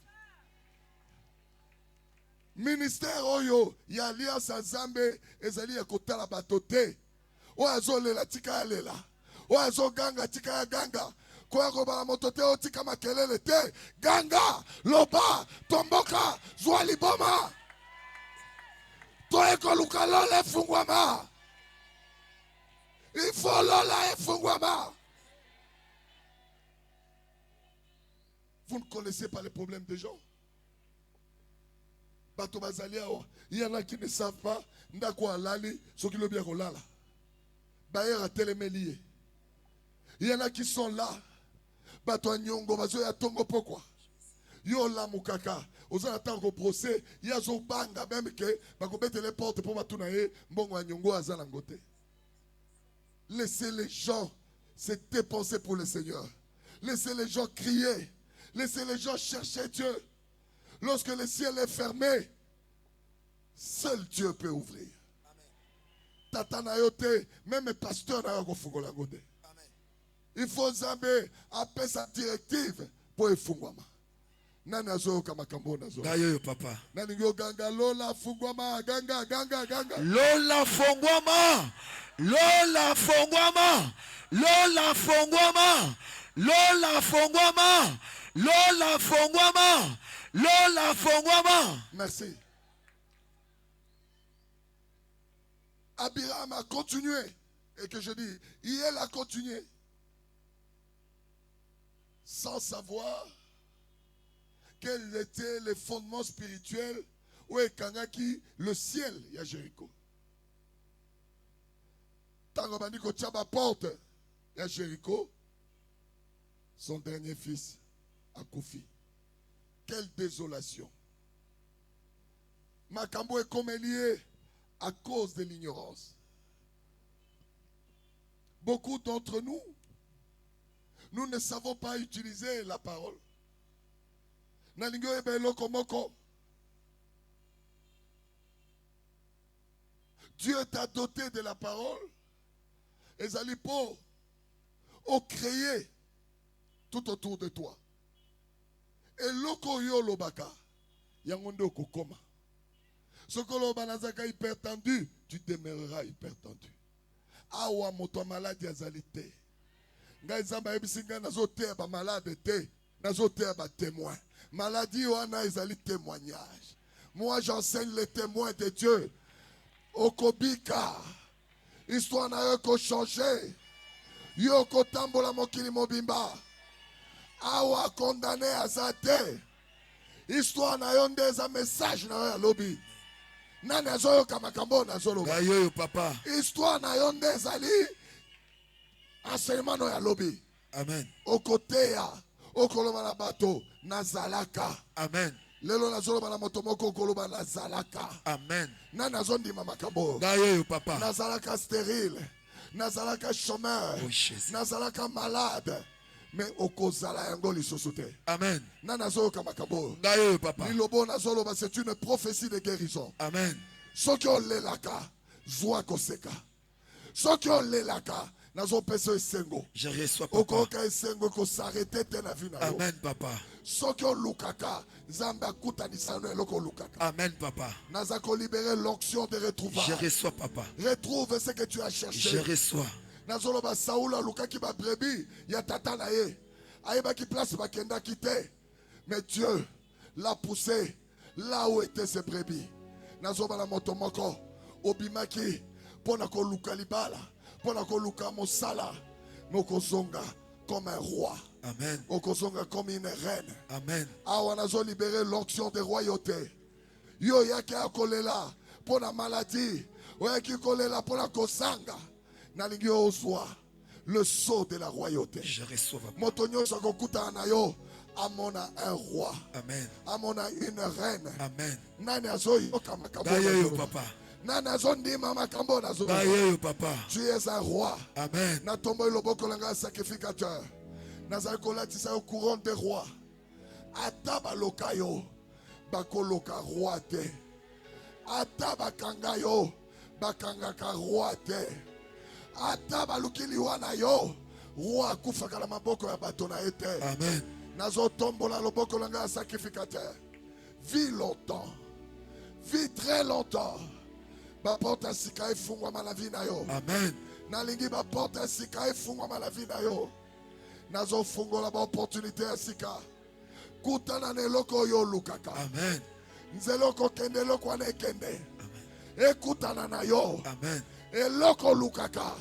Ministère oyo, y a alliance Nzambe, ezali ya kotala batote. O azole la tika lela. O azo ganga tika ganga. Kwa koba motote o tika makelele te. Ganga, loba, tomboka, zwali boma. toyeko luka lola efungwama. Il faut lola efungwama. Vous ne connaissez pas les problèmes des gens. Bato bazali awa, il y en a qui ne savent pas ndako alali soki lo bien kolala. Bayer a telemelié. Il y en a qui sont là. Bato anyongo bazo ya tongo pourquoi? Yo la mukaka. Oza tango procès, ya zo banga même que bakobete les portes pour matuna ye mbongo anyongo azala ngote. Laissez les gens se dépenser pour le Seigneur. Laissez les gens crier. Laissez les gens chercher Dieu. Lorsque le ciel est fermé, seul Dieu peut ouvrir. Tata na yote, même le pasteur na yo kofungola ngote. Il faut Zambé appeler sa directive pour efungwama. Nani azo kama kambo nazo. Gayo papa. Nani ngo ganga lola fungwama ganga. Lola fongwama. Lola fongwama. Lola fongwama. Lola fongwama. Lola fongwama. Lola fongwama. Merci. Abiram a continué. Et que je dis, il a continué. Sans savoir quels étaient les fondements spirituels où est Kangaki, le ciel, il y a Jéricho. Tangobani Kochaba porte, il y a Jéricho. Son dernier fils a Koufi. Quelle désolation. Makambo est comme lié à cause de l'ignorance. Beaucoup d'entre nous, nous ne savons pas utiliser la parole. Dieu t'a doté de la parole. Et Zalipo ont créé tout autour de toi. Et loko yo lobaka, yangonde okokoma. Sokolo banazaka hypertendu, tu demeureras hypertendu. Awa moto malade azalité. Ngai zamba ebisinga nazote ba malade te, nazote ba témoin. Maladie wana ezali témoignage. Moi j'enseigne les témoins de Dieu. Okobika. Histoire na yo ko changer. Yo ko tambola mokili mobimba. Awa condamné à sa terre. Histoire na yo ndeza message na yo ya lobby. Nani azoyo kamakambo na zolo. Gayo papa. Histoire na yo ndezali enseignement ya lobby. Amen. Okoteya, okoloba na bato nazalaka. Amen. Lelo nazoloba na moto moko okoloba nazalaka. Amen. Nani azondima makambo. Gayo papa. Nazalaka stérile. Nazalaka chômeur. Oh, Jésus. Nazalaka malade. Mais okozala yango lisusu te. Amen. Nani azoyoka makambo. Gayo papa. Lilobo nazoloba, c'est une prophétie de guérison. Amen. Soki olelaka, zwa koseka. Soki olelaka, nazo peso esengo. Je reçois papa. Okoka esengo ko s'arrêter te na vie na yo. Amen papa. Soki olukaka, Nzambe akutanisa no eloko olukaka. Amen papa. Nazako libérer l'onction de retrouvailles. Je reçois papa. Retrouve ce que tu as cherché. Je reçois. Nazoloba Saoul alukaki ba brebis ya tata na ye. Ayebaki place bakendaki te. Mais Dieu l'a poussé là où étaient ses brebis. Nazoba la motomoko obimaki pona ko luka libala, pona ko luka mosala, mokozonga comme un roi. Amen. Mokozonga comme une reine. Amen. Awa nazo libérer l'onction de royauté. Yo yaki akolela pona maladie, oyaki kolela pona kosanga. Nalingi ozwa le sceau de la royauté. Je reçois papa. Motonyo sakokuta na yo amona un roi. Amen. Amona une reine. Amen. Nani azoyi okamakambo. Gayo papa. Nani azondima makambo nazo. Gayo papa. Tu es un roi. Amen. Na tombo loboko langa sacrificateur. Nazali kolatisa yo couronne de roi. Ata baloka yo bakoloka roi te. Ata bakanga yo bakangaka roi te. Ata balukili wana yo roi akufaka na maboko ya bato na ete. Amen. Nazo tombola loboko langa sacrificateur. Vis longtemps. Vis très longtemps. Ba porte sika efungwa la vie na yo. Amen. Nalingi ba porte sika efungwa la vie na yo. Nazo fungola ba opportunité ya sika. Kutana neloko yo lukaka. Amen. Nzeloko kende loko ane kende. ekutana na yo. Amen. Eloko lukaka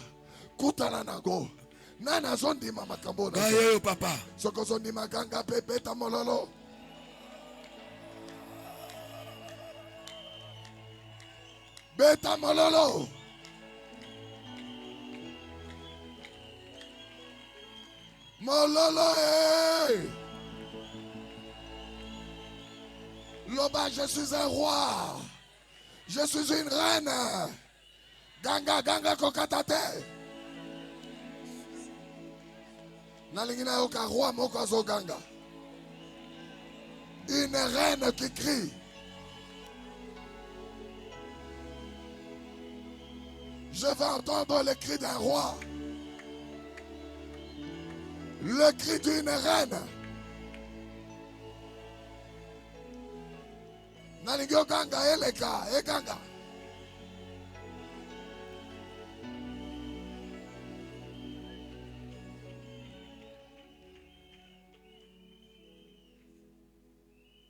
kutana nago. Nana zondima makambo na yo. Gaye, papa. Soko zondima ganga pe beta mololo. Beta mololo. Mololo, Loba, je suis un roi. Je suis une reine. Ganga, ganga, kokatate. Nalingina yoka roi moko azo ganga. Une reine qui crie. Je vais entendre le cri d'un roi. Le cri d'une reine. Nalingio ganga eleka, ganga.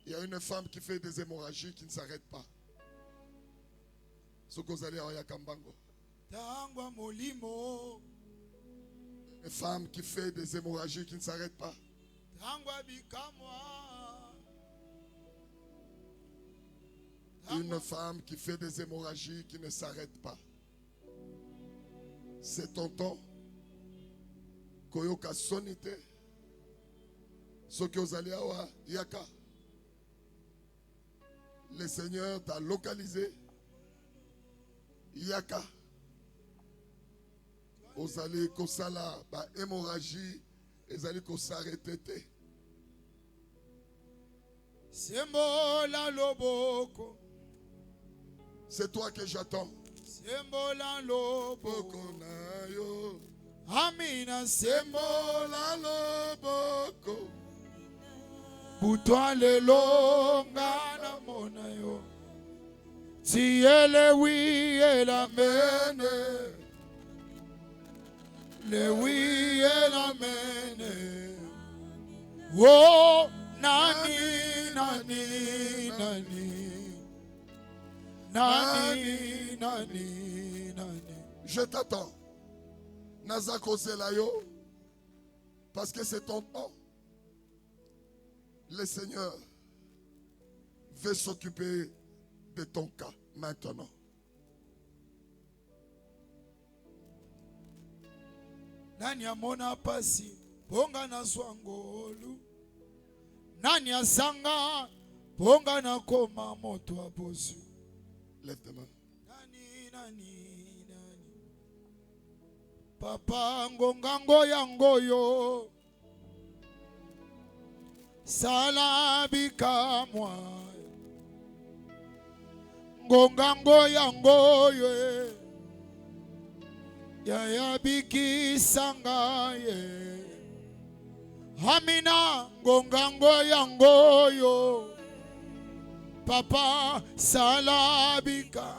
Il y a une femme qui fait des hémorragies qui ne s'arrête pas. Sokozali Ayakambango. Tangwa molimo. Une femme qui fait des hémorragies qui ne s'arrête pas. Tangwa bikamwa. Une femme qui fait des hémorragies qui ne s'arrête pas. C'est ton temps. Koyoka sonite. Sokozali Awa Yaka. Le Seigneur t'a localisé. Yaka. Ozali kosala ba hémorragie ezali kosarete. Sembola loboko. C'est toi que j'attends. Sembola loboko. Boko na yo. Amina Sembola loboko. Butwa lelo ngana mona yo. Tiele wi la mene. Le wi la mene. Oh nani nani nani. Nani nani nani. Je t'attends. Nazako Zelayo. Parce que c'est ton temps. Le Seigneur veut s'occuper de ton cas maintenant. Nani amona pasi ponga na swangolu. Nani asanga ponga na koma moto abosu. Lève tes mains. Nani nani nani. Papa ngongango yangoyo. Salabika mwa ngongango yangoyo ya biki sangaye Amina ngongango yangoyo Papa salabika.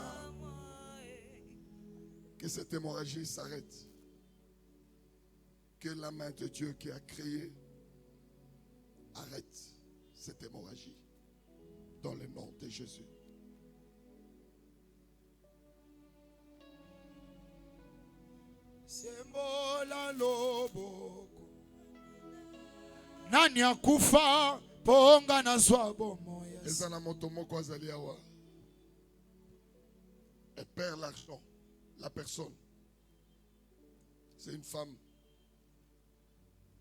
Que cette hémorragie s'arrête. Que la main de Dieu qui a créé arrête cette hémorragie dans le nom de Jésus. Sembola loboko. Nani akufa ponga na swabo moya. Ezana moto moko azali awa. Elle perd l'argent. La personne. C'est une femme.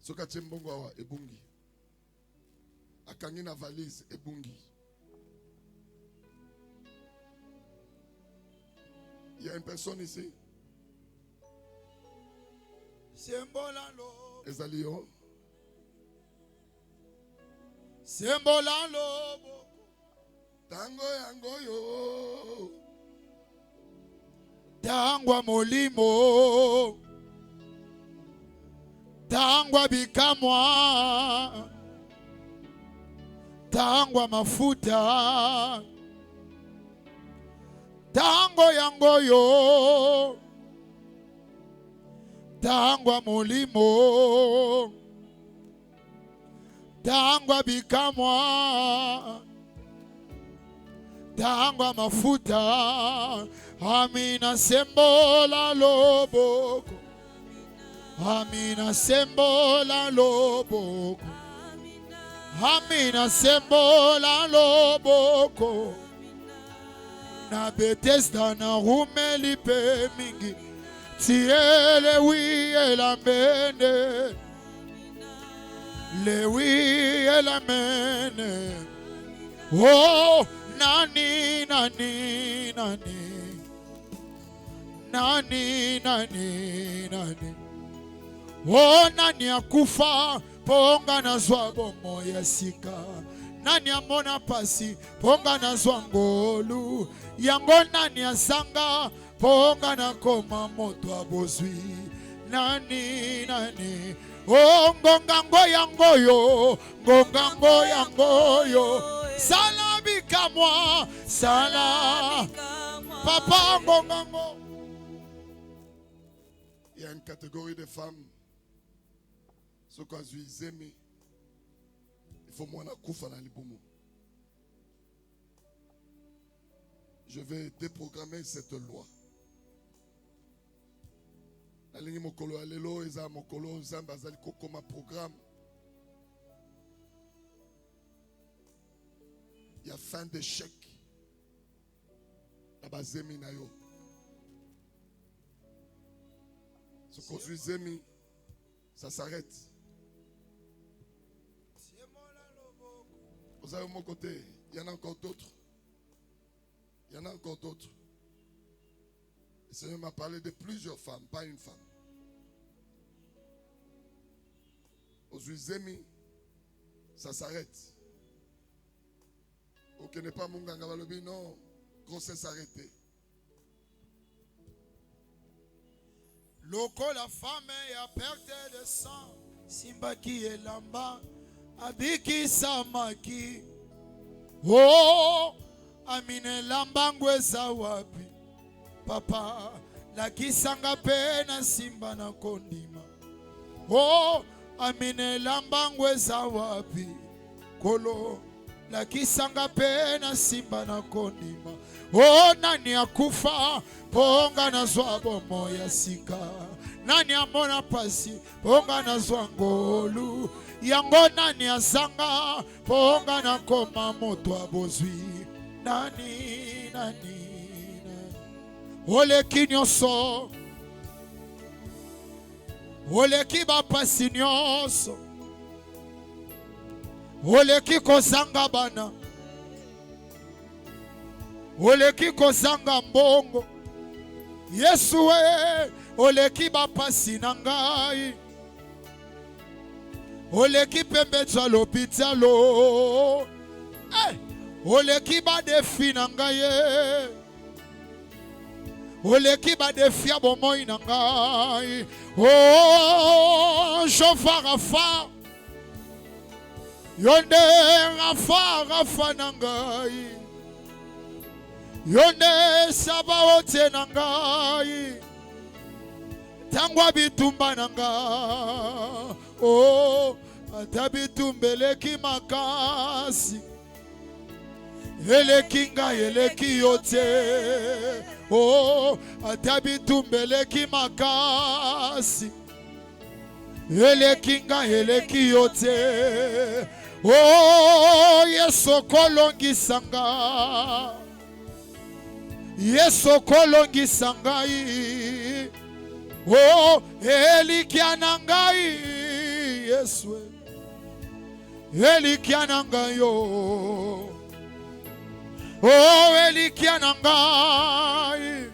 Soka tiembongo awa ebungi. Akangi na valise ebungi. Il y a une personne ici. Sembola lobo. Ezali yo. Sembola lobo. Tango yango yo. Tangwa molimo. Tangwa bikamwa. Tangwa mafuta. Tango yango yo. Tangwa molimo. Tangwa bikamwa. tangwa mafuta. Amina sembola loboko. Amina sembola loboko. Amina sembola loboko. Na Bethesda na rumeli pe mingi. Tiele wi elamene. Le wi elamene. Oh, nani, nani, nani. Nani, nani, nani. Oh, nani akufa ponga na zwa bomo ya sika. Nani amona pasi ponga na zwa ngolu. Yango nani asanga ponga na koma moto abozwi. Nani, nani. Oh, ngongango yangoyo, ngongango yangoyo. Sala bika moi, sala. Papa ngongango. Il y a une catégorie de femmes. Ce qu'on a zemi. Il faut moins koufa na libumu. Je vais déprogrammer cette loi. Alingi mokolo alelo eza mokolo zamba zali kokoma programme. Il y a fin d'échec. La bazemi na yo. Ce qu'on zemi, ça s'arrête. Vous avez mon côté, il y en a encore d'autres. Il y en a encore d'autres. Le Seigneur m'a parlé de plusieurs femmes, pas une femme. Aux Uzemi, ça s'arrête. Ok, n'est pas mon gangavalobi, non. Grossesse arrêtée. Loko la femme ya perte de sang. Simba qui est lamba. Abiki samaki. Oh, amine lambangwe wapi. Papa, la kisanga pena simba na kondima. Oh, amine lambangwe wapi. Kolo, la kisanga pena simba na kondima. Oh, nani akufa ponga na zwa bomo ya sika. Nani amona pasi ponga na zwa ngolu. Yango nani asanga ponga na koma moto abozwi. Nani, nani, nani. Ole kinyoso. Ole kiba pasi nyoso. Ole kiko zanga bana. Oleki kozanga mbongo. Yesu we oleki bapasi na ngai. Oleki pembetsa l'hôpitalo. Oleki ba defi na ngai. Oleki ba defi ya bomoi na ngai. Oh, Jofa Rafa. Yonde Rafa Rafa na ngai. Yonde sabaote na ngai. Tangwa bitumba na ngai. Oh, atabitumbeleki makasi. Eleki ngai eleki yote. Oh, atabitumbeleki makasi. Eleki ngai eleki yote. Oh, Yesu kolongisa ngai. Yesu kolongisa ngai. Oh, elikiana ngai. Yesu elikiana ngai yo. Oh, elikiana ngai.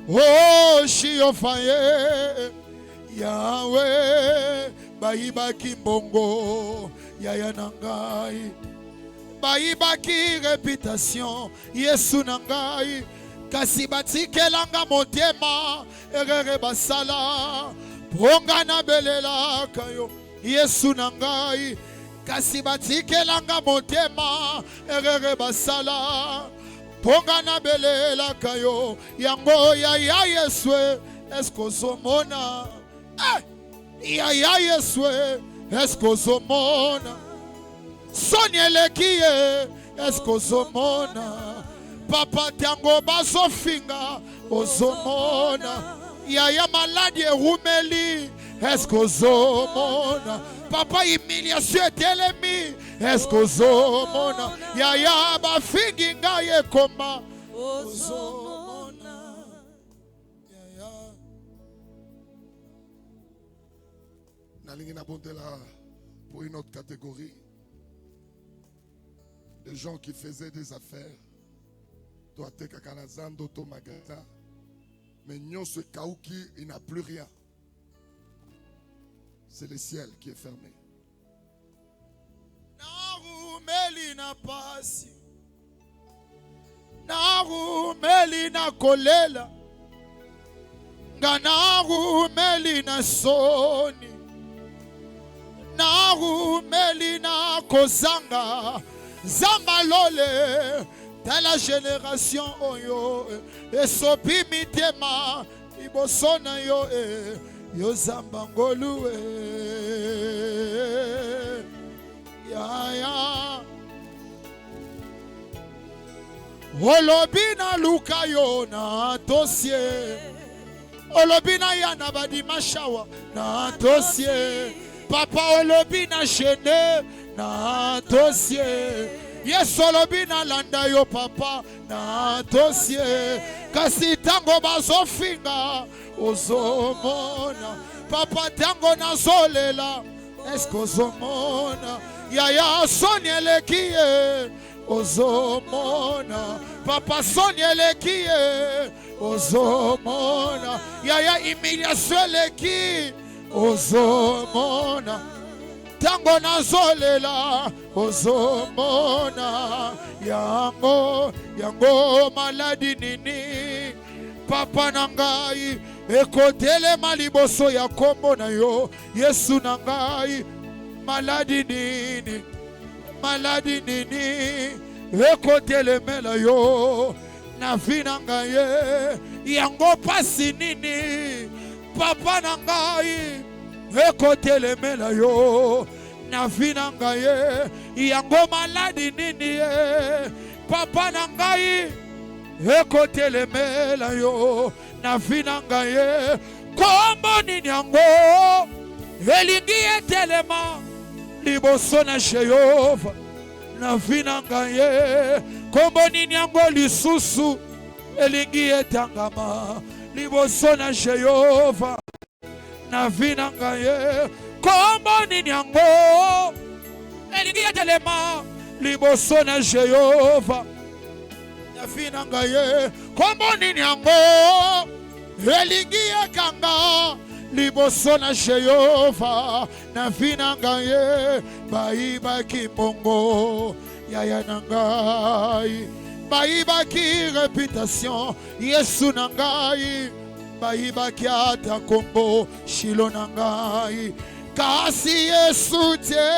Oh, shiofaye Yahweh baibaki mbongo yaya na ngai. Baibaki réputation Yesu na ngai. Kasi batikelanga motema erere basala ponga na belela kayo Yesu na ngai. Kasi batikelanga motema erere basala ponga na belela kayo yango ya Yesu. Esko somona ya Yesu. Esko somona Sonia lekie Est-ce qu'ozomona papa tiango bazofinga ozomona yaya maladi erumeli est-ce qu'ozomona papa humiliation etelemi est-ce qu'ozomona yaya bafingi ngai ekoma ozomona yaya nalingi nabondela pour une autre catégorie des gens qui faisaient des affaires. Toi, tu es kakanazando, to magasin. Mais non, ce kauki, il n'a plus rien. C'est le ciel qui est fermé. Narumeli na pasi. Narumeli na kolela. Narumeli na soni. Narumeli na kozanga. Zambalole. Dans la génération oyo esopi mitema ibosona yo yo zambangolu ya olobina luka yo na dossier olobina ya na badima shawa na dossier papa olobina chene na dossier Yes, olobina landa yo papa na dossier kasi tango bazofinga ozomona papa tango nazolela est-ce qu'ozomona yaya soni elekie ozomona papa soni elekie ozomona yaya humiliation eleki ozomona tango nazolela ozomona yango maladi nini papa nangai ekotele maliboso ya kombo na yo Yesu nangai maladi nini ekotele mela yo na vina ngai yango pasi nini papa nangai ekotelemela yo na vina ngai yango maladi nini papa na ngai ekotelemela yo na vina ngai kombo nini yango elingi etelema liboso na Jehova na vina ngai kombo nini yango lisusu elingi etangama liboso na Jehova na vina ngai kombo nini yango elingi etelema liboso na Jehova na vina ngai kombo nini yango elingi ekanga liboso na Jehova na vina ngai bayibaki mbongo yaya na ngai bayibaki réputation Yesu na ngai bayibaki ata kombo shilo na ngai kasi Yesu te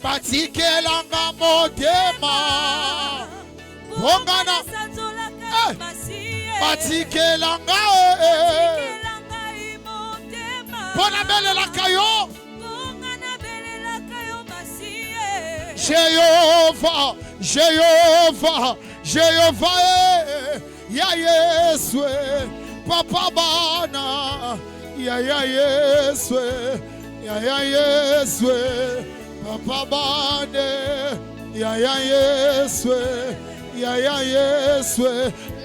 batikelanga motema bongana batikelanga pona belelaka yo Jehova ya Yesu papa bana ya Yesu papa bane ya Yesu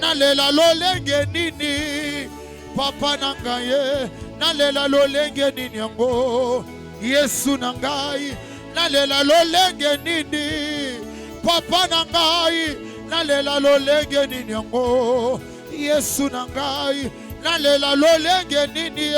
nalela lolenge nini papa nangaye nalela lolenge nini yango Yesu nangai nalela lolenge nini papa nangai nalela lolenge nini yango Yesu nangai nalela lolenge nini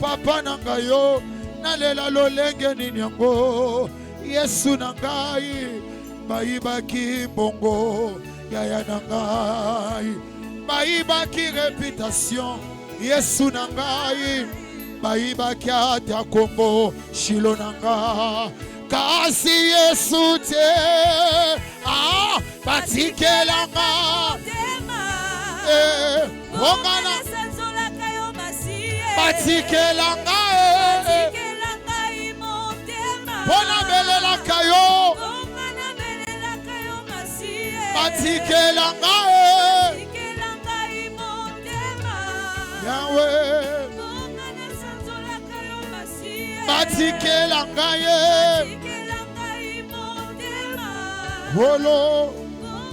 papa nangayo nalela lolenge nini yango Yesu nangai bayibaki mbongo yaya nangai bayibaki réputation Yesu nangai bayibaki ata kombo shilo nanga kasi Yesu te batikelanga ongana batikelanga pona belelaka yo batikela ngai Tikela ngai motema. Yahweh Bonga nasanzolaka yo Masiye. batikela ngai Tikela ngai motema. Olo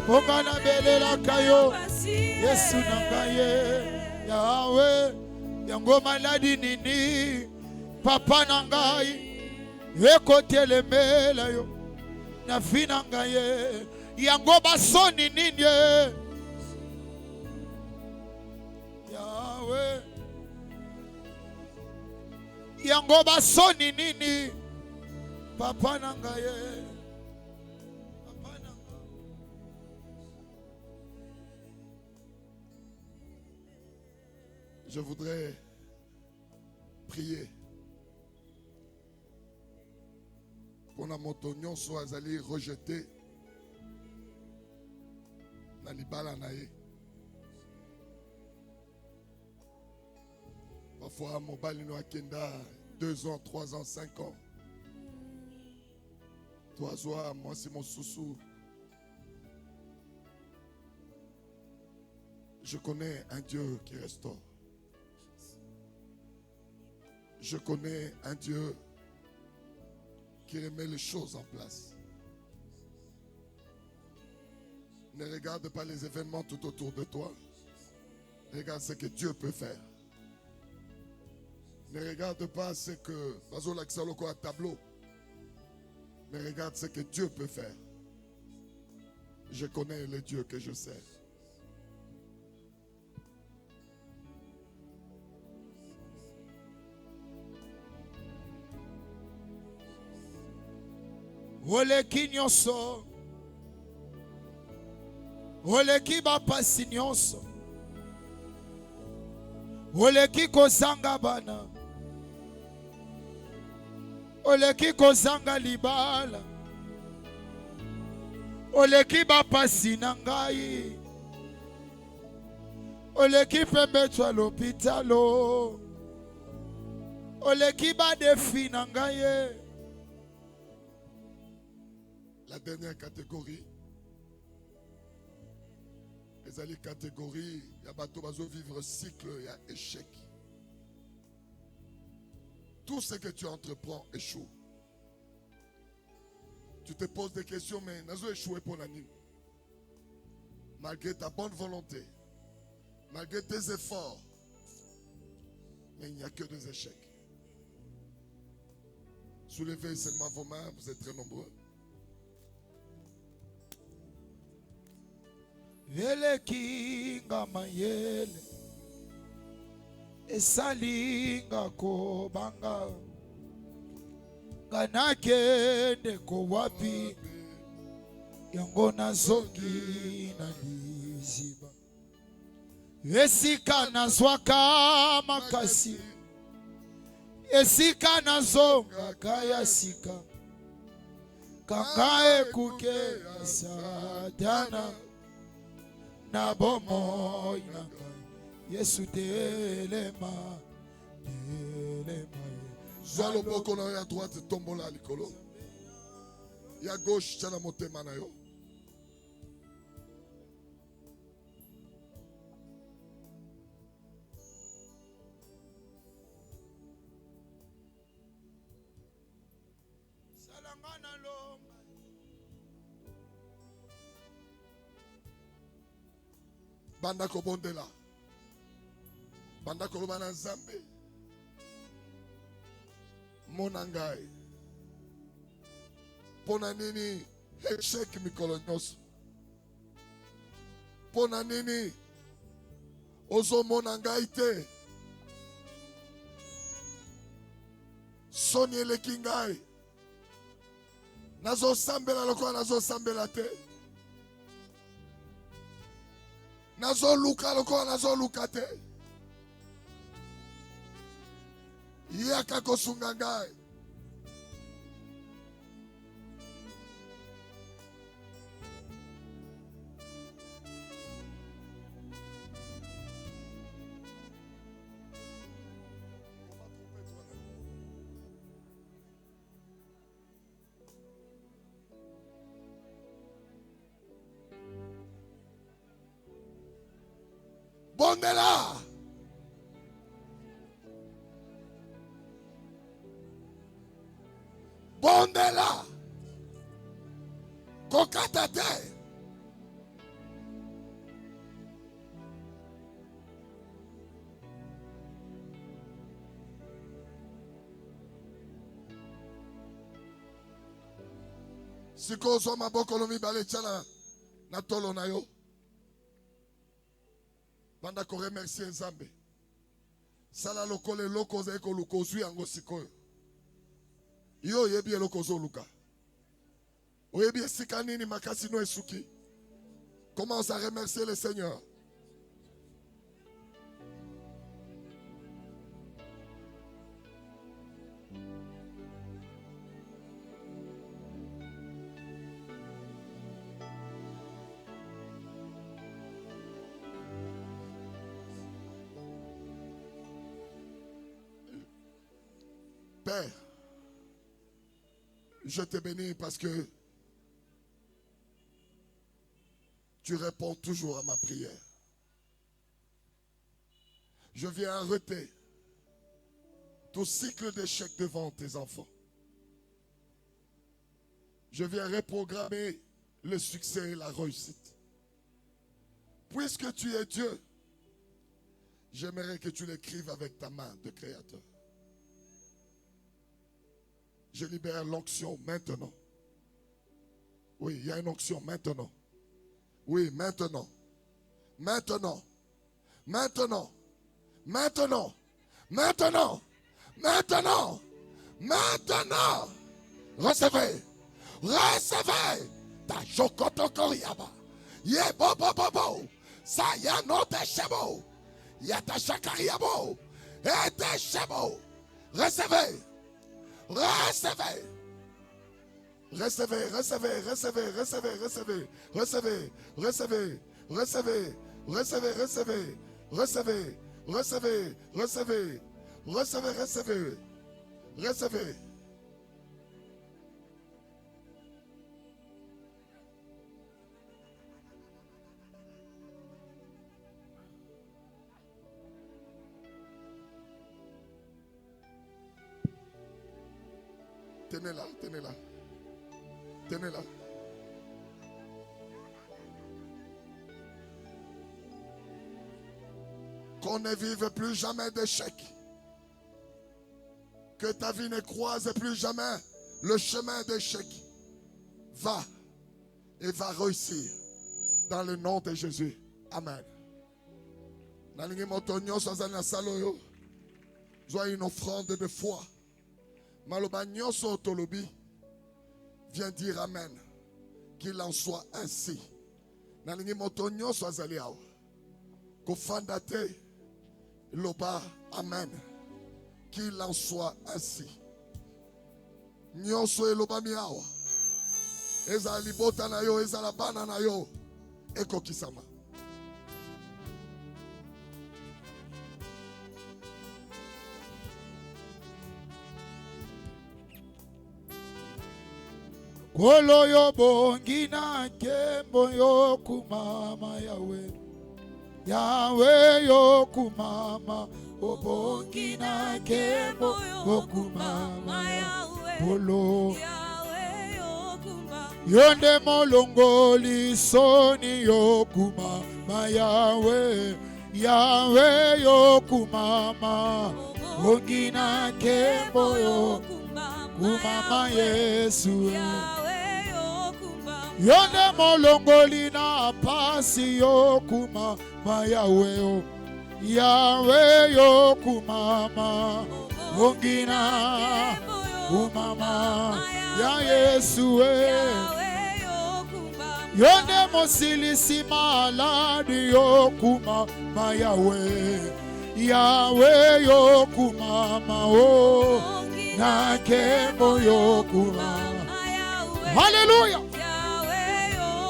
bonga nabelelaka yo Masiye. Yesu na ngai Yahweh yango maladi nini papa na ngai ekotelemela yo na vi na ngai yango basoni nini Yahweh yango basoni nini papa na ngai papa na ngai. Je voudrais prier pour na moto nyonso azali rejeté na libala na ye. Parfois mobali no akenda 2 ans, 3 ans, 5 ans. Toazwa mwasi mosusu. Je connais un Dieu qui restaure. Je connais un Dieu qui remet les choses en place. Ne regarde pas les événements tout autour de toi. Regarde ce que Dieu peut faire. Ne regarde pas ce que Bazo Laxaloko a tableau. Mais regarde ce que Dieu peut faire. Je connais le Dieu que je sers. oleki nyonso oleki bapasi nyonso oleki kozanga bana oleki kozanga libala oleki bapasi na ngai oleki pembetwa lopitalo oleki badefi na ngai. La dernière catégorie, les catégories, il y a bateau bazo vivre cycle, il y a échec. Tout ce que tu entreprends échoue. Tu te poses des questions, mais nazo échoué pour l'année. Malgré ta bonne volonté, malgré tes efforts, mais il n'y a que des échecs. Soulevez seulement vos mains, vous êtes très nombreux. Eleki nga mayele esali nga kobanga nga nakende ko wapi yango nazongi na liziba esika nazwaka makasi esika nazongaka ya sika kanga ekuke ya Satana na bomoi na ngai Yesu telema Zwa loboko na yo à droite tombola à likolo. Ya gauche tshana motema na yo. salanga na longa Banda kobondela. Banda koloba na Nzambe. Mona ngai. Pona nini échec mikolo nyonso. Pona nini ozomona ngai te. Soni eleki ngai. Nazosambela lokola nazosambela te. Nazoluka lokola nazoluka te. Yaka kosunga ngai. Bondela. Bondela. Kokatate. Siko zo maboko lo mibale tchala na tolo na yo. Banda ko remercier Nzambe. Sala lokole loko ze ko lukozwi yango sikoyo. Yo yebi eloko zo luka. Oyebi esika nini makasi no esuki. Commence à remercier le Seigneur. Père, je te bénis parce que tu réponds toujours à ma prière. Je viens arrêter tout cycle d'échec devant tes enfants. Je viens reprogrammer le succès et la réussite. Puisque tu es Dieu, j'aimerais que tu l'écrives avec ta main de créateur. Je libère l'onction maintenant. Oui, il y a une onction maintenant. Oui, maintenant. Maintenant. Maintenant. Maintenant. Maintenant. Maintenant. Maintenant. Recevez. Recevez. Ta chocoto koriaba. Ye bo bo bo bo. Sa ya no te shebo. Ya ta shakariabo. Et te shebo. Recevez. Recevez. Recevez, recevez, recevez, recevez, recevez, recevez, recevez, recevez, recevez, recevez, recevez, recevez, recevez, recevez, recevez, recevez. Tenez-la, tenez-la. Tenez-la. Qu'on ne vive plus jamais d'échec. Que ta vie ne croise plus jamais le chemin d'échec. Va et va réussir dans le nom de Jésus. Amen. Sois une offrande de foi. Maloba nyonso tolobi. Viens dire Amen. Qu'il en soit ainsi. Nalingi moto nyonso azali awa. Kofanda te. Loba Amen. Qu'il en soit ainsi. Nyonso eloba mi awa. Ezali bota na yo, ezala bana na yo. Eko kisama. Kolo yo bongi na kembo yo kumama Yahweh. Yahweh yo kumama. Obongi na kembo yo kumama Yahweh. Kolo yonde molongo lisoni yo kumama Yahweh. Yahweh yo kumama. Bongi na kembo yo kumama Yesu. Yonde molongoli na pasi yo kumama Yahweh. Yahweh yo kumama. Ongina kumama ya Yesu. Yonde mosilisi maladi yo kumama Yahweh. Yahweh yo kumama o. Na kembo yo kumama. Hallelujah.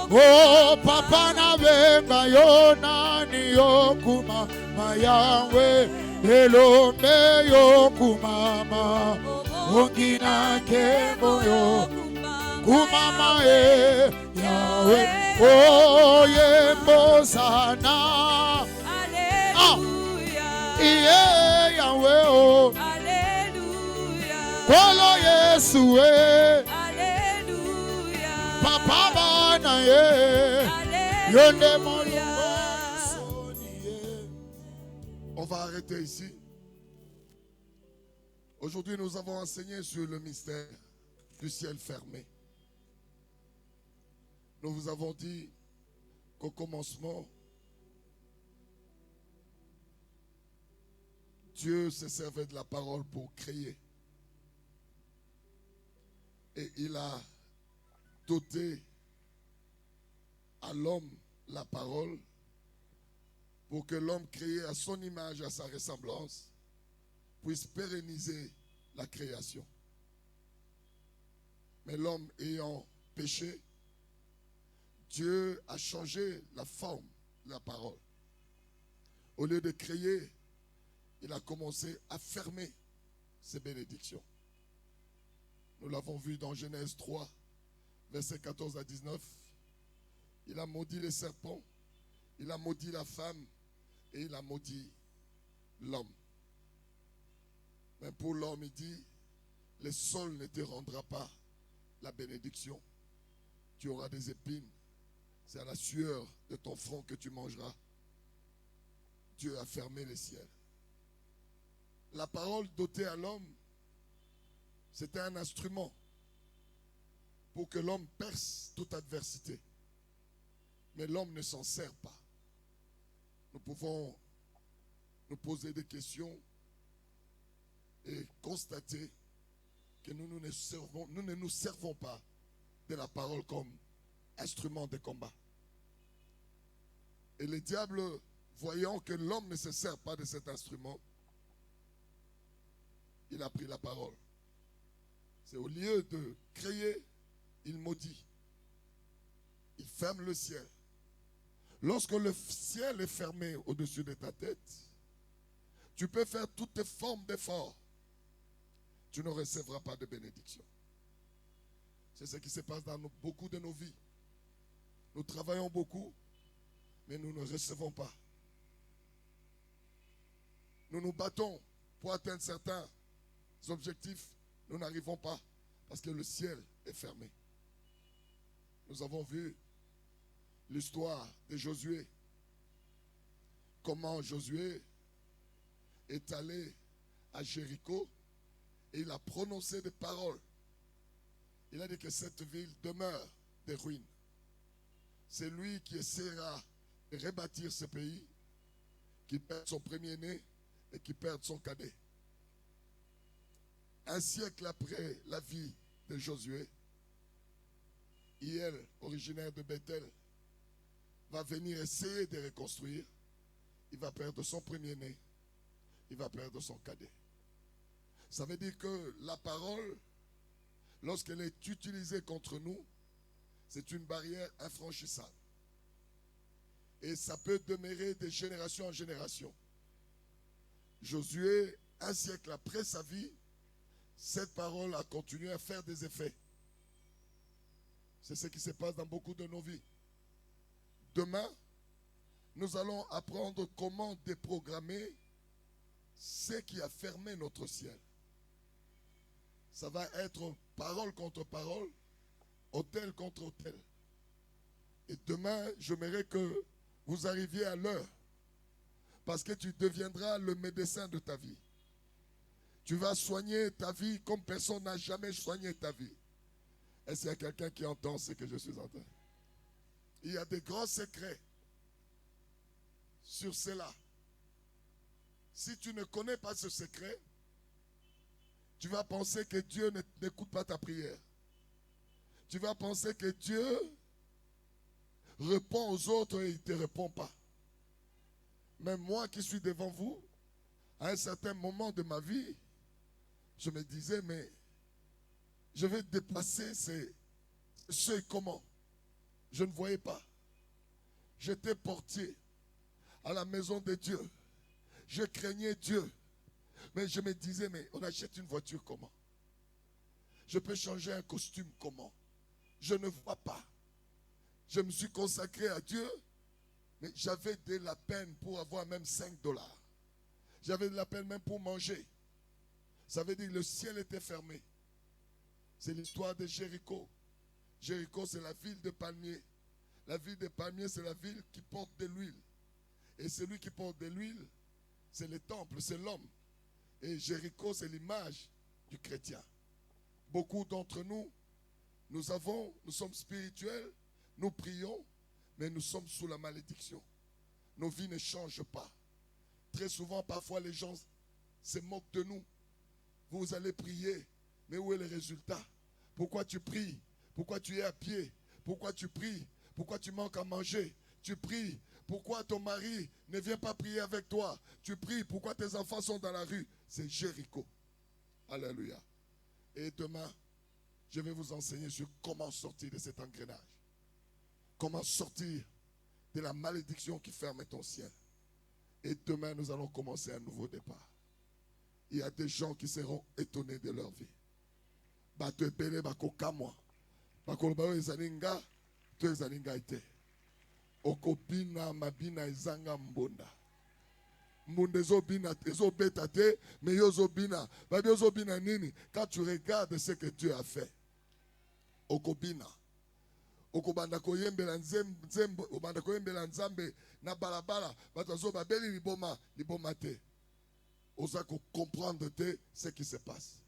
Oh papa na venga yo nani yo kumama Yahweh. Elombe yo kumama. Ongina kembo yo kumama Yahweh. Oh yembo sana. Iye Yahweh oh. Alléluia. Kolo Yesu eh. Alléluia. Papa bana ye. Yonde molungo soni ye. On va arrêter ici. Aujourd'hui, nous avons enseigné sur le mystère du ciel fermé. Nous vous avons dit qu'au commencement, Dieu se servait de la parole pour créer. Et il a doté à l'homme la parole pour que l'homme créé à son image, à sa ressemblance, puisse pérenniser la création. Mais l'homme ayant péché, Dieu a changé la forme de la parole. Au lieu de créer, il a commencé à fermer ses bénédictions. Nous l'avons vu dans Genèse 3, versets 14 à 19. Il a maudit les serpents, il a maudit la femme et il a maudit l'homme. Mais pour l'homme, il dit, le sol ne te rendra pas la bénédiction. Tu auras des épines. C'est à la sueur de ton front que tu mangeras. Dieu a fermé les ciels. La parole dotée à l'homme, c'était un instrument pour que l'homme perce toute adversité. Mais l'homme ne s'en sert pas. Nous pouvons nous poser des questions et constater que nous ne nous servons pas de la parole comme instrument de combat. Et le diable, voyant que l'homme ne se sert pas de cet instrument, il a pris la parole. C'est au lieu de créer, il maudit. Il ferme le ciel. Lorsque le ciel est fermé au-dessus de ta tête, tu peux faire toutes tes formes d'efforts. Tu ne recevras pas de bénédiction. C'est ce qui se passe dans beaucoup de nos vies. Nous travaillons beaucoup, mais nous ne recevons pas. Nous nous battons pour atteindre certains objectifs. Nous n'arrivons pas parce que le ciel est fermé. Nous avons vu l'histoire de Josué. Comment Josué est allé à Jéricho et il a prononcé des paroles. Il a dit que cette ville demeure des ruines. C'est lui qui essaiera de rebâtir ce pays, qui perd son premier-né et qui perd son cadet. Un siècle après la vie de Josué, Hiel, originaire de Bethel, va venir essayer de reconstruire. Il va perdre son premier-né, il va perdre son cadet. Ça veut dire que la parole, lorsqu'elle est utilisée contre nous, c'est une barrière infranchissable. Et ça peut demeurer de génération en génération. Josué, un siècle après sa vie, cette parole a continué à faire des effets. C'est ce qui se passe dans beaucoup de nos vies. Demain, nous allons apprendre comment déprogrammer ce qui a fermé notre ciel. Ça va être parole contre parole, autel contre autel. Et demain, j'aimerais que vous arriviez à l'heure, parce que tu deviendras le médecin de ta vie. Tu vas soigner ta vie comme personne n'a jamais soigné ta vie. Est-ce qu'il y a quelqu'un qui entend ce que je suis en train? Il y a des grands secrets sur cela. Si tu ne connais pas ce secret, tu vas penser que Dieu n'écoute pas ta prière. Tu vas penser que Dieu répond aux autres et il ne te répond pas. Mais moi qui suis devant vous, à un certain moment de ma vie, je me disais, mais je vais dépasser ce seuil comment? Je ne voyais pas. J'étais portier à la maison de Dieu. Je craignais Dieu. Mais je me disais, mais on achète une voiture comment? Je peux changer un costume comment? Je ne vois pas. Je me suis consacré à Dieu, mais j'avais de la peine pour avoir même $5. J'avais de la peine même pour manger. Ça veut dire que le ciel était fermé. C'est l'histoire de Jéricho. Jéricho, c'est la ville de palmiers. La ville de palmiers, c'est la ville qui porte de l'huile. Et celui qui porte de l'huile, c'est le temple, c'est l'homme. Et Jéricho, c'est l'image du chrétien. Beaucoup d'entre nous, nous sommes spirituels, nous prions, mais nous sommes sous la malédiction. Nos vies ne changent pas. Très souvent, parfois, les gens se moquent de nous. Vous allez prier, mais où est le résultat? Pourquoi tu pries? Pourquoi tu es à pied? Pourquoi tu pries? Pourquoi tu manques à manger? Tu pries. Pourquoi ton mari ne vient pas prier avec toi? Tu pries. Pourquoi tes enfants sont dans la rue? C'est Jéricho. Alléluia. Et demain, je vais vous enseigner sur comment sortir de cet engrenage. Comment sortir de la malédiction qui ferme ton ciel. Et demain, nous allons commencer un nouveau départ. Il y a des gens qui seront étonnés de leur vie. Bato epele bako kamwa. Bako ba ezaninga, to ezaninga ite. Okobina mabina ezanga mbonda. Mbonda ezobina ezobeta te, mais yozobina. Babi yozobina nini? Quand tu regardes ce que Dieu a fait. Okobina. Okobanda koyembela nzembo, obanda koyembela nzambe na balabala, bato azobabeli liboma te. Osa comprendre ce qui se passe.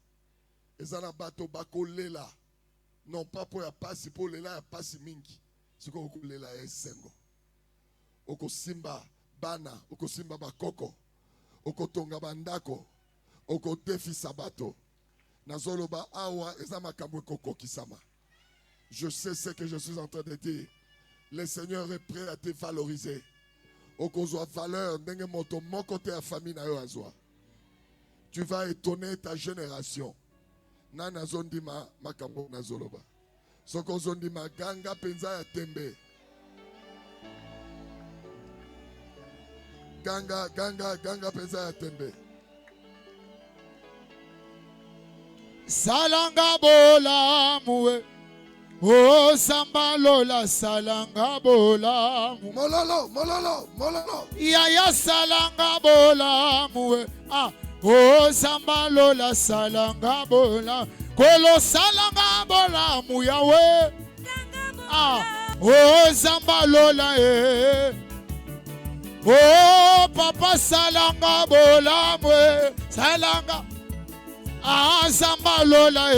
Ezana bato bako lela. Non pas pour ya pasi, pour lela ya pasi mingi. C'est quoi oko lela ya esengo. Oko simba bana, oko simba bakoko. Oko tonga bandako. Oko defi sabato. Nazoloba awa ezama kamwe koko kisama. Je sais ce que je suis en train de dire. Le Seigneur est prêt à te valoriser. Oko zoa valeur, ndenge moto mon côté à famille na yo azwa. Tu vas étonner ta génération. Nana zondima makambo na zoloba. Soko zondima ganga penza ya tembe. Ganga penza ya tembe. Salanga bola muwe. Oh sambalola salanga bola muwe. Mololo. Yaya salanga bola muwe. Ah. Oh sambalola salanga bola. Kolo salanga bola muyawe. Ah. Oh sambalola Oh papa salanga bola muwe. Salanga. Ah sambalola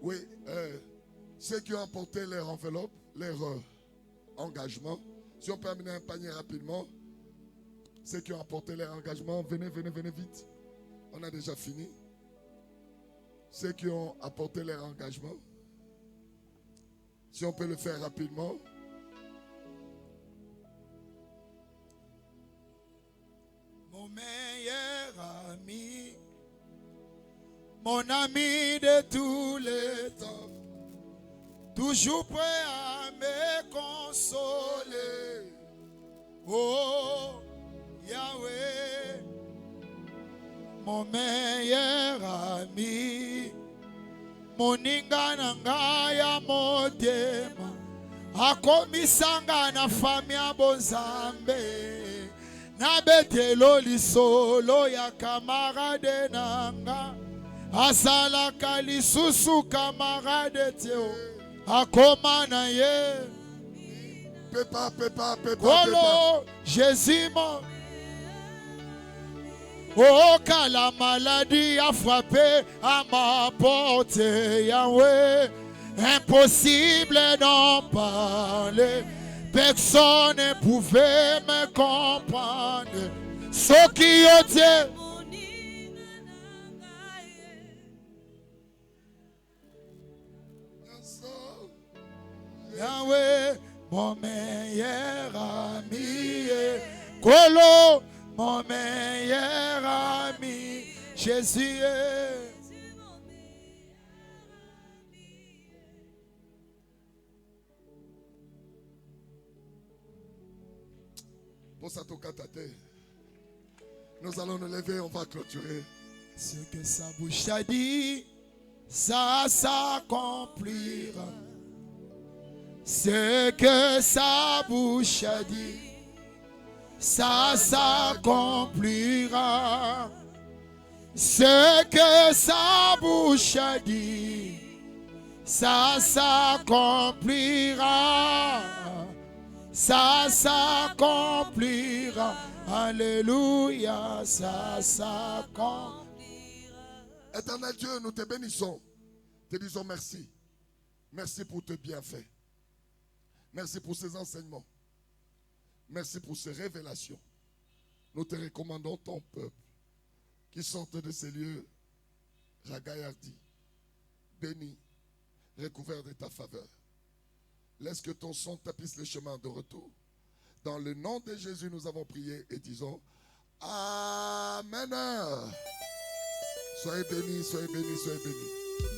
Oui, ceux qui ont apporté leur enveloppe, leur engagement, si on peut amener un panier rapidement, ceux qui ont apporté leur engagement, venez vite. On a déjà fini. Ceux qui ont apporté leur engagement, si on peut le faire rapidement. Mon meilleur ami, mon ami de tous les temps, toujours prêt à me consoler. Oh Yahweh, mon meilleur ami, moninga nanga ya motema, akomisanga na fami ya bonzambe, na betelo lisolo ya kamarade nanga, asalaka lisusu kamarade teo, akoma na ye. Pepa. Kolo, Jésus mon. Oh, quand la maladie a frappé à ma porte, Yahweh, impossible d'en parler. Personne ne pouvait me comprendre. Ce qui était. Yahweh, mon meilleur ami. Kolo, mon meilleur ami. Jésus est. Nous allons nous lever, on va clôturer. Ce que sa bouche a dit, ça s'accomplira. Ce que sa bouche a dit, ça s'accomplira. Ce que sa bouche a dit, ça s'accomplira. Ça s'accomplira. Alléluia, ça s'accomplira. Éternel Dieu, nous te bénissons. Te disons merci. Merci pour tes bienfaits. Merci pour ces enseignements. Merci pour ces révélations. Nous te recommandons ton peuple qui sortent de ces lieux ragaillardis, bénis, recouverts de ta faveur. Laisse que ton sang tapisse le chemin de retour. Dans le nom de Jésus, nous avons prié et disons Amen. Soyez bénis, soyez bénis, soyez bénis.